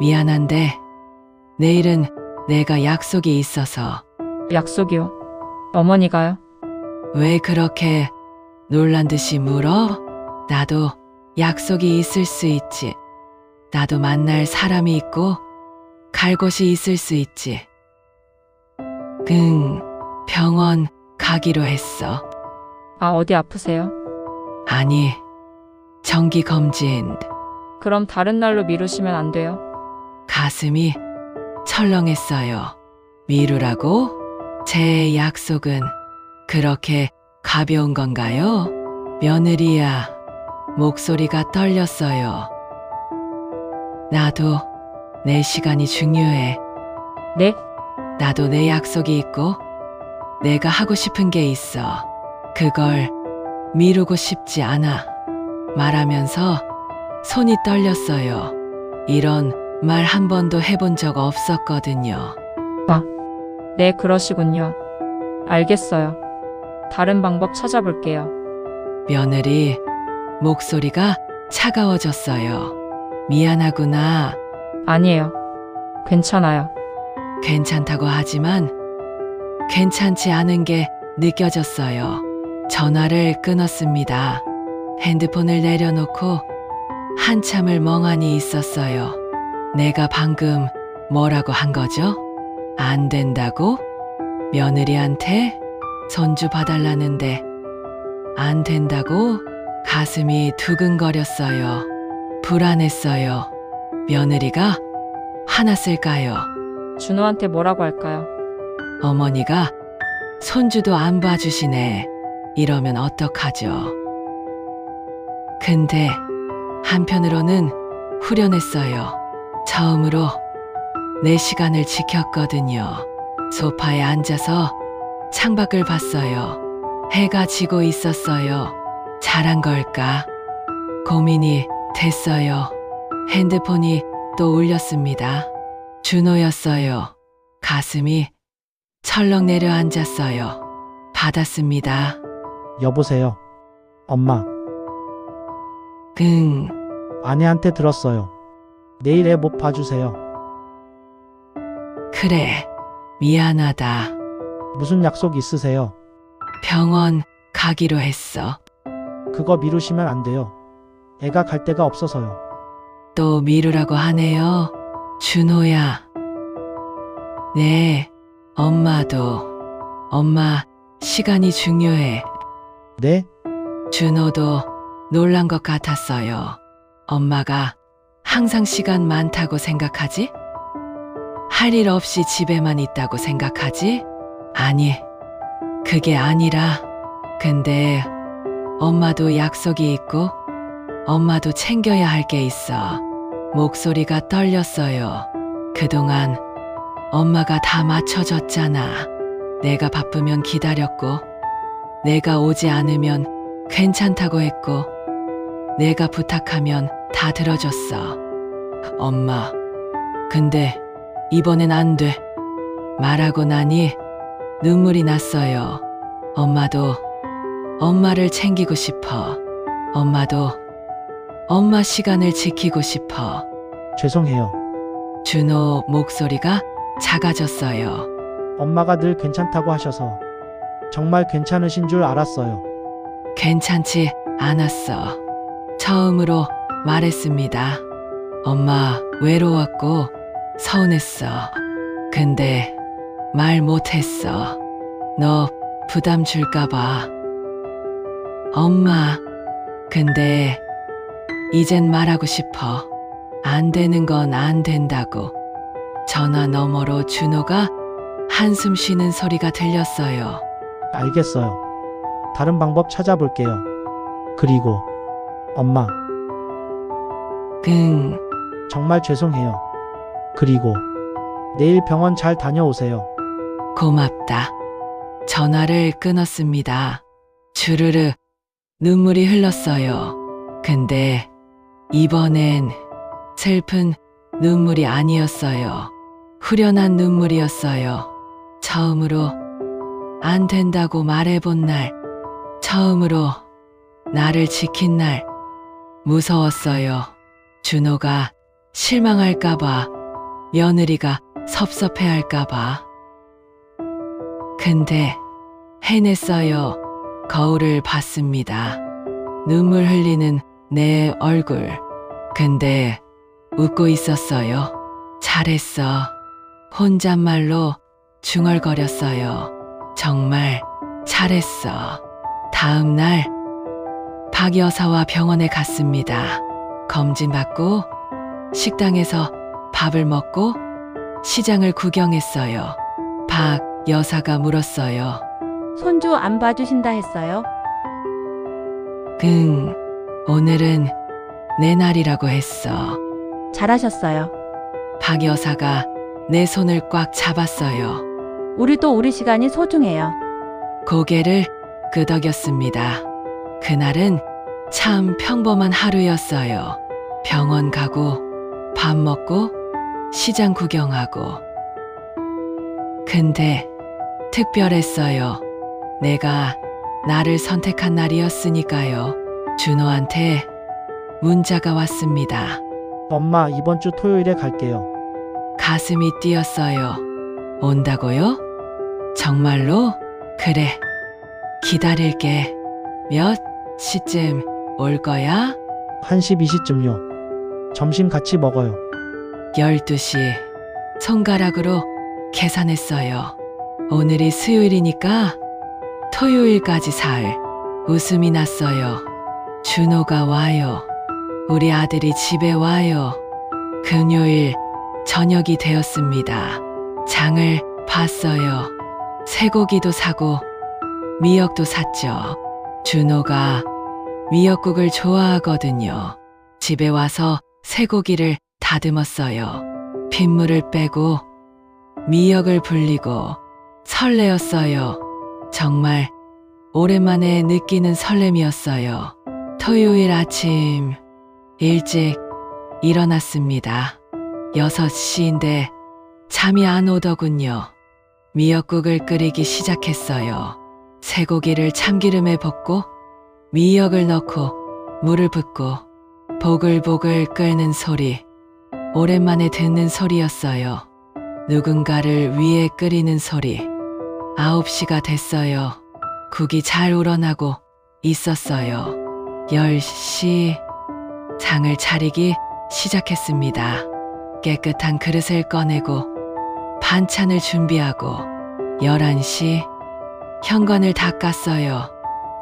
미안한데 내일은 내가 약속이 있어서. 약속이요. 어머니가요? 왜 그렇게 놀란 듯이 물어? 나도 약속이 있을 수 있지. 나도 만날 사람이 있고 갈 곳이 있을 수 있지. 병원 가기로 했어. 아, 어디 아프세요? 아니, 정기 검진. 그럼 다른 날로 미루시면 안 돼요? 가슴이 철렁했어요. 미루라고? 제 약속은 그렇게 가벼운 건가요? 며느리야, 목소리가 떨렸어요. 나도 내 시간이 중요해. 네? 나도 내 약속이 있고 내가 하고 싶은 게 있어. 그걸 미루고 싶지 않아. 말하면서 손이 떨렸어요. 이런 말 한 번도 해본 적 없었거든요. 네, 그러시군요. 알겠어요. 다른 방법 찾아볼게요. 며느리 목소리가 차가워졌어요. 미안하구나. 아니에요. 괜찮아요. 괜찮다고 하지만 괜찮지 않은 게 느껴졌어요. 전화를 끊었습니다. 핸드폰을 내려놓고 한참을 멍하니 있었어요. 내가 방금 뭐라고 한 거죠? 안 된다고? 며느리한테 손주 봐달라는데 안 된다고? 가슴이 두근거렸어요. 불안했어요. 며느리가 화났을까요? 준호한테 뭐라고 할까요? 어머니가 손주도 안 봐주시네. 이러면 어떡하죠? 근데 한편으로는 후련했어요. 처음으로 내 시간을 지켰거든요. 소파에 앉아서 창밖을 봤어요. 해가 지고 있었어요. 잘한 걸까? 고민이 됐어요. 핸드폰이 또 울렸습니다. 준호였어요. 가슴이 철렁 내려앉았어요. 받았습니다. 여보세요. 엄마, 응, 아내한테 들었어요. 내일 애 못 봐주세요. 그래. 미안하다. 무슨 약속 있으세요? 병원 가기로 했어. 그거 미루시면 안 돼요. 애가 갈 데가 없어서요. 또 미루라고 하네요. 준호야. 네, 엄마도. 엄마, 시간이 중요해. 네? 준호도 놀란 것 같았어요. 엄마가 항상 시간 많다고 생각하지? 할 일 없이 집에만 있다고 생각하지? 아니, 그게 아니라, 근데 엄마도 약속이 있고, 엄마도 챙겨야 할 게 있어. 목소리가 떨렸어요. 그동안 엄마가 다 맞춰줬잖아. 내가 바쁘면 기다렸고, 내가 오지 않으면 괜찮다고 했고, 내가 부탁하면 다 들어줬어. 엄마, 근데 이번엔 안 돼. 말하고 나니 눈물이 났어요. 엄마도 엄마를 챙기고 싶어. 엄마도 엄마 시간을 지키고 싶어. 죄송해요. 준호 목소리가 작아졌어요. 엄마가 늘 괜찮다고 하셔서 정말 괜찮으신 줄 알았어요. 괜찮지 않았어. 처음으로 말했습니다. 엄마 외로웠고 서운했어. 근데 말 못했어. 너 부담 줄까봐. 엄마, 근데 이젠 말하고 싶어. 안 되는 건 안 된다고. 전화 너머로 준호가 한숨 쉬는 소리가 들렸어요. 알겠어요. 다른 방법 찾아볼게요. 그리고 엄마, 응, 정말 죄송해요. 그리고 내일 병원 잘 다녀오세요. 고맙다. 전화를 끊었습니다. 주르르 눈물이 흘렀어요. 근데 이번엔 슬픈 눈물이 아니었어요. 후련한 눈물이었어요. 처음으로 안 된다고 말해본 날, 처음으로 나를 지킨 날, 무서웠어요. 준호가 실망할까봐, 며느리가 섭섭해할까봐. 근데 해냈어요. 거울을 봤습니다. 눈물 흘리는 내 얼굴. 근데 웃고 있었어요. 잘했어. 혼잣말로 중얼거렸어요. 정말 잘했어. 다음 날 박 여사와 병원에 갔습니다. 검진 받고 식당에서 밥을 먹고 시장을 구경했어요. 박 여사가 물었어요. 손주 안 봐주신다 했어요? 응, 오늘은 내 날이라고 했어. 잘하셨어요. 박 여사가 내 손을 꽉 잡았어요. 우리도 우리 시간이 소중해요. 고개를 끄덕였습니다. 그날은 참 평범한 하루였어요. 병원 가고 밥 먹고 시장 구경하고. 근데 특별했어요. 내가 나를 선택한 날이었으니까요. 준호한테 문자가 왔습니다. 엄마, 이번 주 토요일에 갈게요. 가슴이 뛰었어요. 온다고요? 정말로? 그래. 기다릴게. 몇 시쯤 올 거야? 1시 2시쯤요. 점심 같이 먹어요. 12시. 손가락으로 계산했어요. 오늘이 수요일이니까 토요일까지 살. 웃음이 났어요. 준호가 와요. 우리 아들이 집에 와요. 금요일 저녁이 되었습니다. 장을 봤어요. 쇠고기도 사고 미역도 샀죠. 준호가 미역국을 좋아하거든요. 집에 와서 쇠고기를 다듬었어요. 핏물을 빼고 미역을 불리고 설레었어요. 정말 오랜만에 느끼는 설렘이었어요. 토요일 아침 일찍 일어났습니다. 6시인데 잠이 안 오더군요. 미역국을 끓이기 시작했어요. 쇠고기를 참기름에 볶고 미역을 넣고 물을 붓고 보글보글 끓는 소리. 오랜만에 듣는 소리였어요. 누군가를 위해 끓이는 소리. 9시가 됐어요. 국이 잘 우러나고 있었어요. 10시 장을 차리기 시작했습니다. 깨끗한 그릇을 꺼내고 반찬을 준비하고 11시 현관을 닦았어요.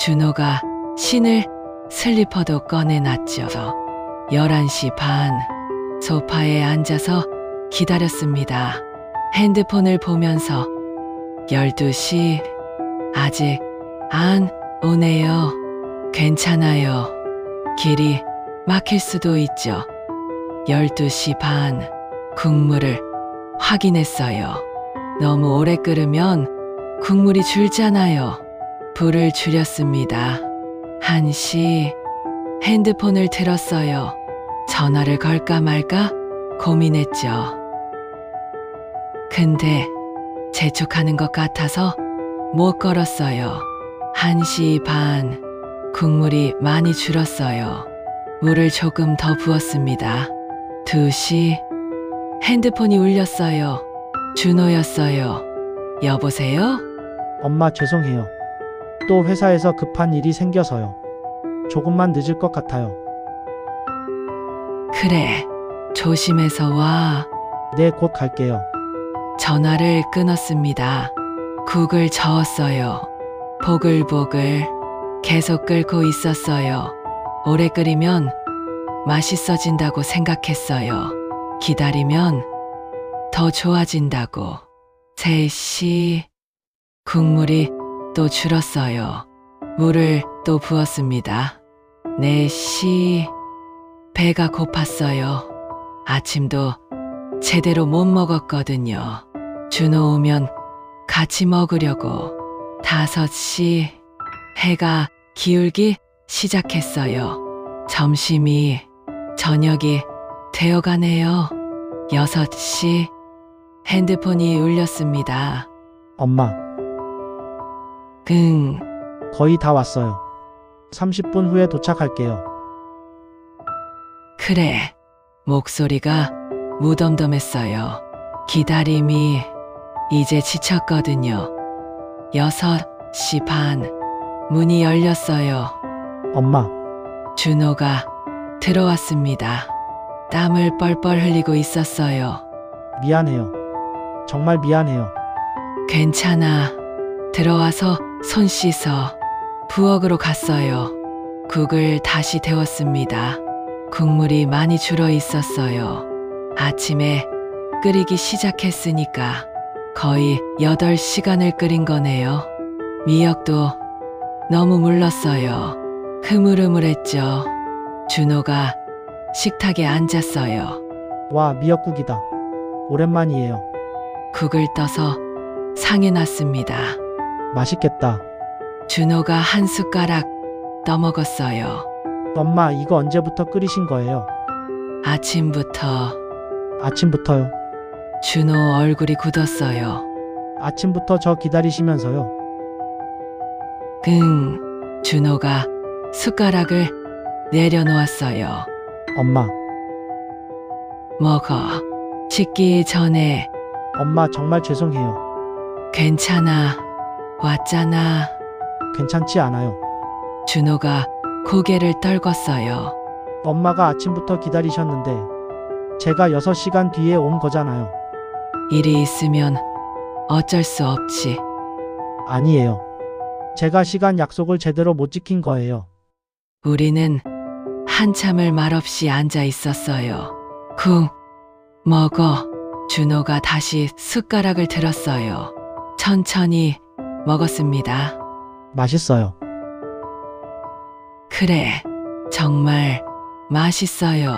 준호가 신을 슬리퍼도 꺼내놨죠. 11시 반 소파에 앉아서 기다렸습니다. 핸드폰을 보면서 12시 아직 안 오네요. 괜찮아요. 길이 막힐 수도 있죠. 12시 반 국물을 확인했어요. 너무 오래 끓으면 국물이 줄잖아요. 불을 줄였습니다. 1시 핸드폰을 들었어요. 전화를 걸까 말까 고민했죠. 근데 재촉하는 것 같아서 못 걸었어요. 1시 반 국물이 많이 줄었어요. 물을 조금 더 부었습니다. 2시 핸드폰이 울렸어요. 준호였어요. 여보세요? 엄마, 죄송해요. 또 회사에서 급한 일이 생겨서요. 조금만 늦을 것 같아요. 그래, 조심해서 와. 네, 곧 갈게요. 전화를 끊었습니다. 국을 저었어요. 보글보글 계속 끓고 있었어요. 오래 끓이면 맛있어진다고 생각했어요. 기다리면 더 좋아진다고. 3시 국물이 또 줄었어요. 물을 또 부었습니다. 4시 배가 고팠어요. 아침도 제대로 못 먹었거든요. 준호 오면 같이 먹으려고. 5시 해가 기울기 시작했어요. 점심이 저녁이 되어가네요. 6시 핸드폰이 울렸습니다. 엄마, 응, 거의 다 왔어요. 30분 후에 도착할게요. 그래. 목소리가 무덤덤했어요. 기다림이 이제 지쳤거든요. 6시 반 문이 열렸어요. 엄마, 준호가 들어왔습니다. 땀을 뻘뻘 흘리고 있었어요. 미안해요. 정말 미안해요. 괜찮아. 들어와서 손 씻어. 부엌으로 갔어요. 국을 다시 데웠습니다. 국물이 많이 줄어 있었어요. 아침에 끓이기 시작했으니까 거의 8시간을 끓인 거네요. 미역도 너무 물렀어요. 흐물흐물했죠. 준호가 식탁에 앉았어요. 와, 미역국이다. 오랜만이에요. 국을 떠서 상에 놨습니다. 맛있겠다. 준호가 한 숟가락 떠먹었어요. 엄마, 이거 언제부터 끓이신 거예요? 아침부터. 아침부터요. 준호 얼굴이 굳었어요. 아침부터 저 기다리시면서요. 준호가 숟가락을 내려놓았어요. 엄마, 먹어. 식기 전에. 엄마 정말 죄송해요. 괜찮아. 왔잖아. 괜찮지 않아요. 준호가 고개를 떨궜어요. 엄마가 아침부터 기다리셨는데 제가 6시간 뒤에 온 거잖아요. 일이 있으면 어쩔 수 없지. 아니에요. 제가 시간 약속을 제대로 못 지킨 거예요. 우리는 한참을 말없이 앉아 있었어요. 국 먹어. 준호가 다시 숟가락을 들었어요. 천천히 먹었습니다. 맛있어요. 그래, 정말 맛있어요.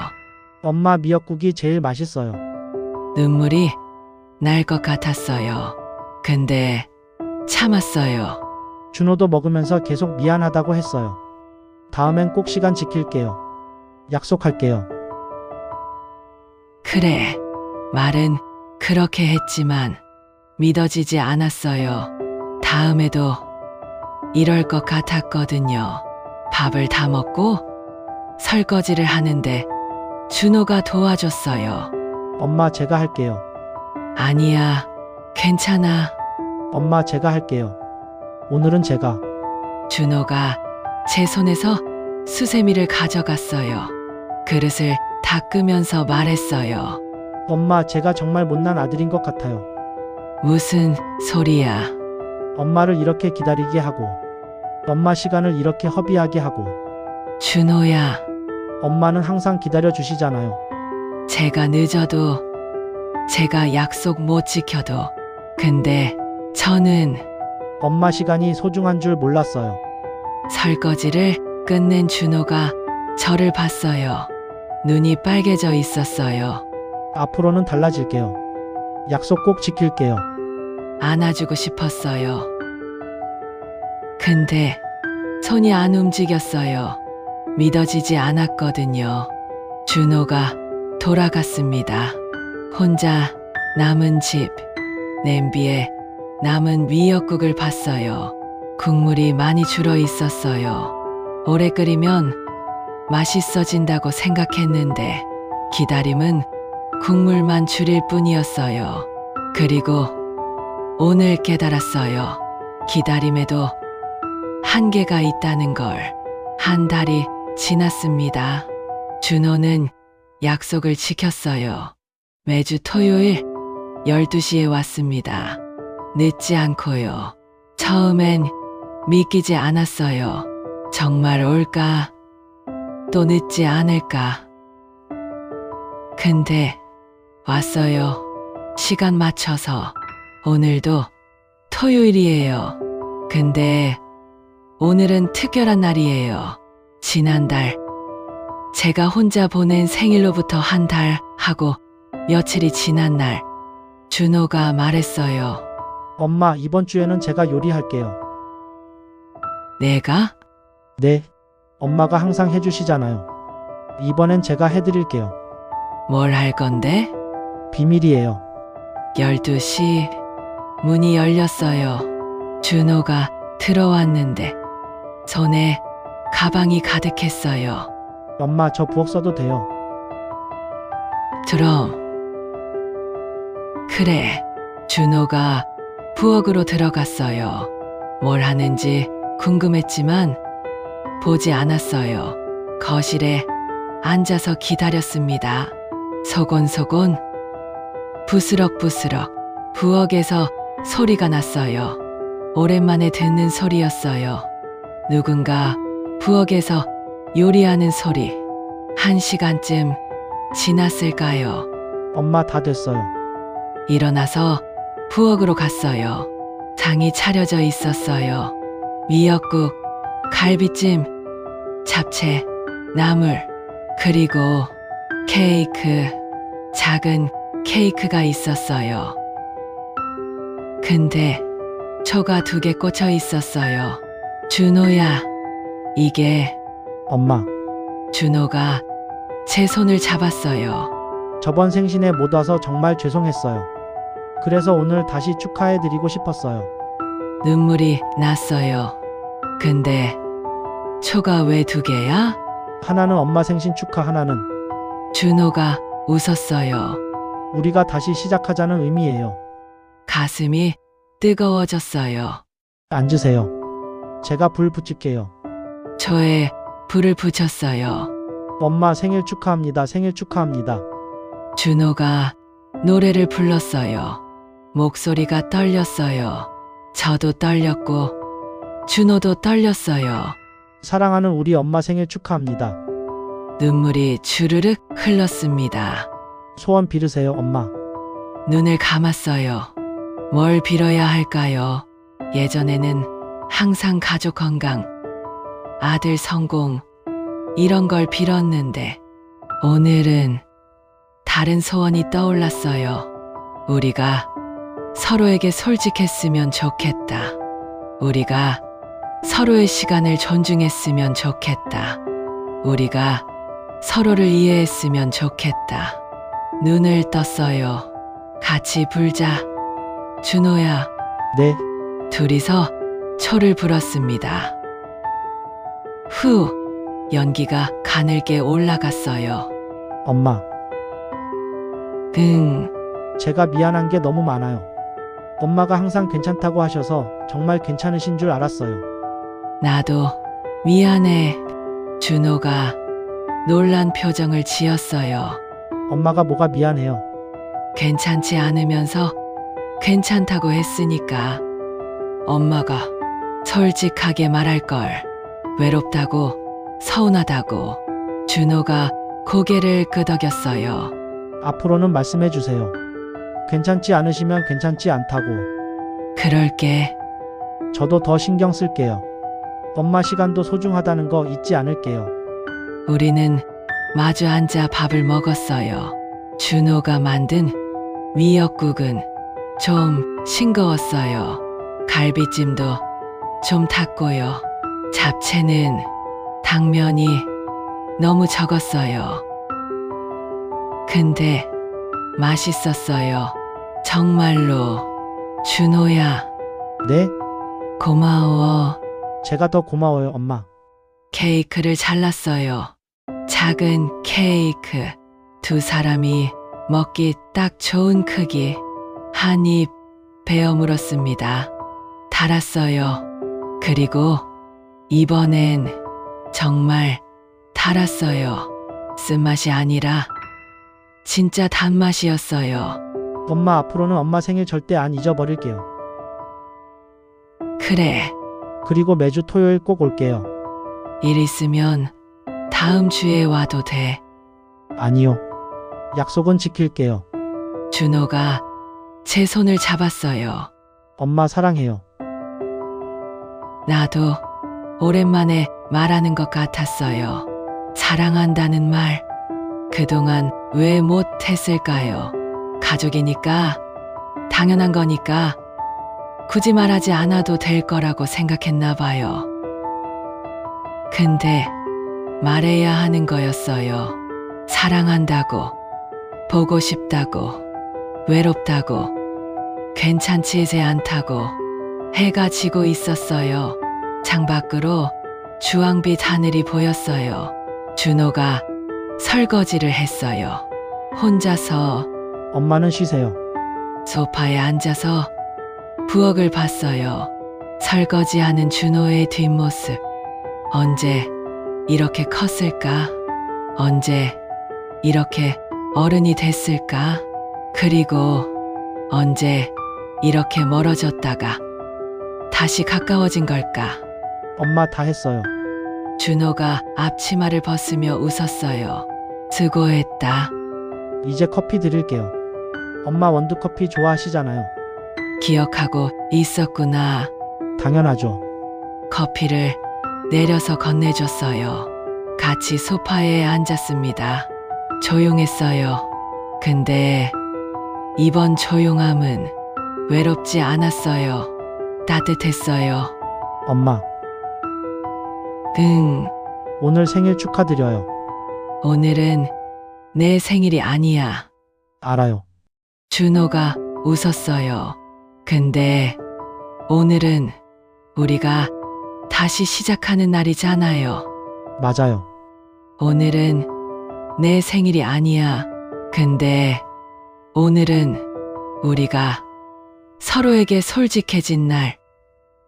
엄마, 미역국이 제일 맛있어요. 눈물이 날 것 같았어요. 근데 참았어요. 준호도 먹으면서 계속 미안하다고 했어요. 다음엔 꼭 시간 지킬게요. 약속할게요. 그래, 말은 그렇게 했지만 믿어지지 않았어요. 다음에도 이럴 것 같았거든요. 밥을 다 먹고 설거지를 하는데 준호가 도와줬어요. 엄마, 제가 할게요. 아니야, 괜찮아. 엄마, 제가 할게요. 오늘은 제가. 준호가 제 손에서 수세미를 가져갔어요. 그릇을 닦으면서 말했어요. 엄마, 제가 정말 못난 아들인 것 같아요. 무슨 소리야. 엄마를 이렇게 기다리게 하고 엄마 시간을 이렇게 허비하게 하고. 준호야, 엄마는 항상 기다려 주시잖아요. 제가 늦어도, 제가 약속 못 지켜도. 근데 저는 엄마 시간이 소중한 줄 몰랐어요. 설거지를 끝낸 준호가 저를 봤어요. 눈이 빨개져 있었어요. 앞으로는 달라질게요. 약속 꼭 지킬게요. 안아주고 싶었어요. 근데 손이 안 움직였어요. 믿어지지 않았거든요. 준호가 돌아갔습니다. 혼자 남은 집, 냄비에 남은 미역국을 봤어요. 국물이 많이 줄어 있었어요. 오래 끓이면 맛있어진다고 생각했는데 기다림은 국물만 줄일 뿐이었어요. 그리고 오늘 깨달았어요. 기다림에도 한계가 있다는 걸. 한 달이 지났습니다. 준호는 약속을 지켰어요. 매주 토요일 12시에 왔습니다. 늦지 않고요. 처음엔 믿기지 않았어요. 정말 올까? 또 늦지 않을까? 근데 왔어요. 시간 맞춰서. 오늘도 토요일이에요. 근데 오늘은 특별한 날이에요. 지난달 제가 혼자 보낸 생일로부터 한 달 하고 며칠이 지난 날 준호가 말했어요. 엄마, 이번 주에는 제가 요리할게요. 내가? 네. 엄마가 항상 해주시잖아요. 이번엔 제가 해드릴게요. 뭘 할 건데? 비밀이에요. 12시 문이 열렸어요. 준호가 들어왔는데 손에 가방이 가득했어요. 엄마, 저 부엌 써도 돼요. 그럼. 그래. 준호가 부엌으로 들어갔어요. 뭘 하는지 궁금했지만 보지 않았어요. 거실에 앉아서 기다렸습니다. 소곤소곤, 부스럭부스럭, 부엌에서 소리가 났어요. 오랜만에 듣는 소리였어요. 누군가 부엌에서 요리하는 소리. 1시간쯤 지났을까요? 엄마 다 됐어요. 일어나서 부엌으로 갔어요. 장이 차려져 있었어요. 미역국, 갈비찜, 잡채, 나물, 그리고 케이크, 작은 케이크가 있었어요. 근데 초가 2개 꽂혀 있었어요. 준호야, 이게. 엄마, 준호가 제 손을 잡았어요. 저번 생신에 못 와서 정말 죄송했어요. 그래서 오늘 다시 축하해드리고 싶었어요. 눈물이 났어요. 근데 초가 왜 2개야? 하나는 엄마 생신 축하, 하나는 준호가 웃었어요. 우리가 다시 시작하자는 의미예요. 가슴이 뜨거워졌어요. 앉으세요. 제가 불 붙일게요. 초에 불을 붙였어요. 엄마 생일 축하합니다. 생일 축하합니다. 준호가 노래를 불렀어요. 목소리가 떨렸어요. 저도 떨렸고 준호도 떨렸어요. 사랑하는 우리 엄마 생일 축하합니다. 눈물이 주르륵 흘렀습니다. 소원 빌으세요, 엄마. 눈을 감았어요. 뭘 빌어야 할까요? 예전에는 항상 가족 건강, 아들 성공, 이런 걸 빌었는데 오늘은 다른 소원이 떠올랐어요. 우리가 서로에게 솔직했으면 좋겠다. 우리가 서로의 시간을 존중했으면 좋겠다. 우리가 서로를 이해했으면 좋겠다. 눈을 떴어요. 같이 불자. 준호야. 네, 둘이서 초를 불었습니다. 후, 연기가 가늘게 올라갔어요. 엄마. 응, 제가 미안한 게 너무 많아요. 엄마가 항상 괜찮다고 하셔서 정말 괜찮으신 줄 알았어요. 나도 미안해. 준호가 놀란 표정을 지었어요. 엄마가 뭐가 미안해요. 괜찮지 않으면서 괜찮다고 했으니까 엄마가 솔직하게 말할 걸. 외롭다고, 서운하다고. 준호가 고개를 끄덕였어요. 앞으로는 말씀해 주세요. 괜찮지 않으시면 괜찮지 않다고. 그럴게. 저도 더 신경 쓸게요. 엄마 시간도 소중하다는 거 잊지 않을게요. 우리는 마주 앉아 밥을 먹었어요. 준호가 만든 미역국은 좀 싱거웠어요. 갈비찜도 좀 탔고요. 잡채는 당면이 너무 적었어요. 근데 맛있었어요. 정말로. 준호야, 네? 고마워. 제가 더 고마워요, 엄마. 케이크를 잘랐어요. 작은 케이크. 2사람이 먹기 딱 좋은 크기. 한 입 베어 물었습니다. 달았어요. 그리고 이번엔 정말 달았어요. 쓴맛이 아니라 진짜 단맛이었어요. 엄마 앞으로는 엄마 생일 절대 안 잊어버릴게요. 그래, 그리고 매주 토요일 꼭 올게요. 일 있으면 다음 주에 와도 돼. 아니요. 약속은 지킬게요. 준호가 제 손을 잡았어요. 엄마 사랑해요. 나도 오랜만에 말하는 것 같았어요. 사랑한다는 말. 그동안 왜 못했을까요? 가족이니까, 당연한 거니까, 굳이 말하지 않아도 될 거라고 생각했나 봐요. 근데 말해야 하는 거였어요. 사랑한다고, 보고 싶다고, 외롭다고, 괜찮지 않다고. 해가 지고 있었어요. 창밖으로 주황빛 하늘이 보였어요. 준호가 설거지를 했어요. 혼자서 엄마는 쉬세요. 소파에 앉아서 부엌을 봤어요. 설거지하는 준호의 뒷모습. 언제 이렇게 컸을까? 언제 이렇게 어른이 됐을까? 그리고 언제 이렇게 멀어졌다가 다시 가까워진 걸까? 엄마 다 했어요. 준호가 앞치마를 벗으며 웃었어요. 수고했다. 이제 커피 드릴게요. 엄마 원두커피 좋아하시잖아요. 기억하고 있었구나. 당연하죠. 커피를 내려서 건네줬어요. 같이 소파에 앉았습니다. 조용했어요. 근데 이번 조용함은 외롭지 않았어요. 따뜻했어요. 엄마, 응, 오늘 생일 축하드려요. 오늘은 내 생일이 아니야. 알아요. 준호가 웃었어요. 근데 오늘은 우리가 다시 시작하는 날이잖아요. 맞아요. 오늘은 내 생일이 아니야. 근데 오늘은 우리가 서로에게 솔직해진 날,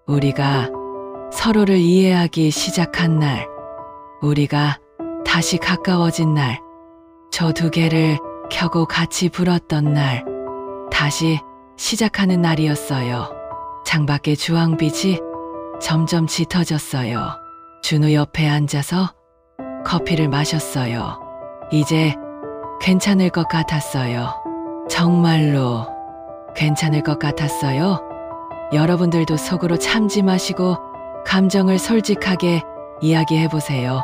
우리가 서로를 이해하기 시작한 날, 우리가 다시 가까워진 날, 저 두 개를 켜고 같이 불었던 날, 다시 시작하는 날이었어요. 창밖의 주황빛이 점점 짙어졌어요. 준호 옆에 앉아서 커피를 마셨어요. 이제 괜찮을 것 같았어요. 정말로 괜찮을 것 같았어요. 여러분들도 속으로 참지 마시고 감정을 솔직하게 이야기해보세요.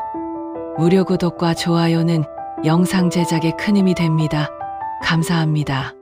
무료 구독과 좋아요는 영상 제작에 큰 힘이 됩니다. 감사합니다.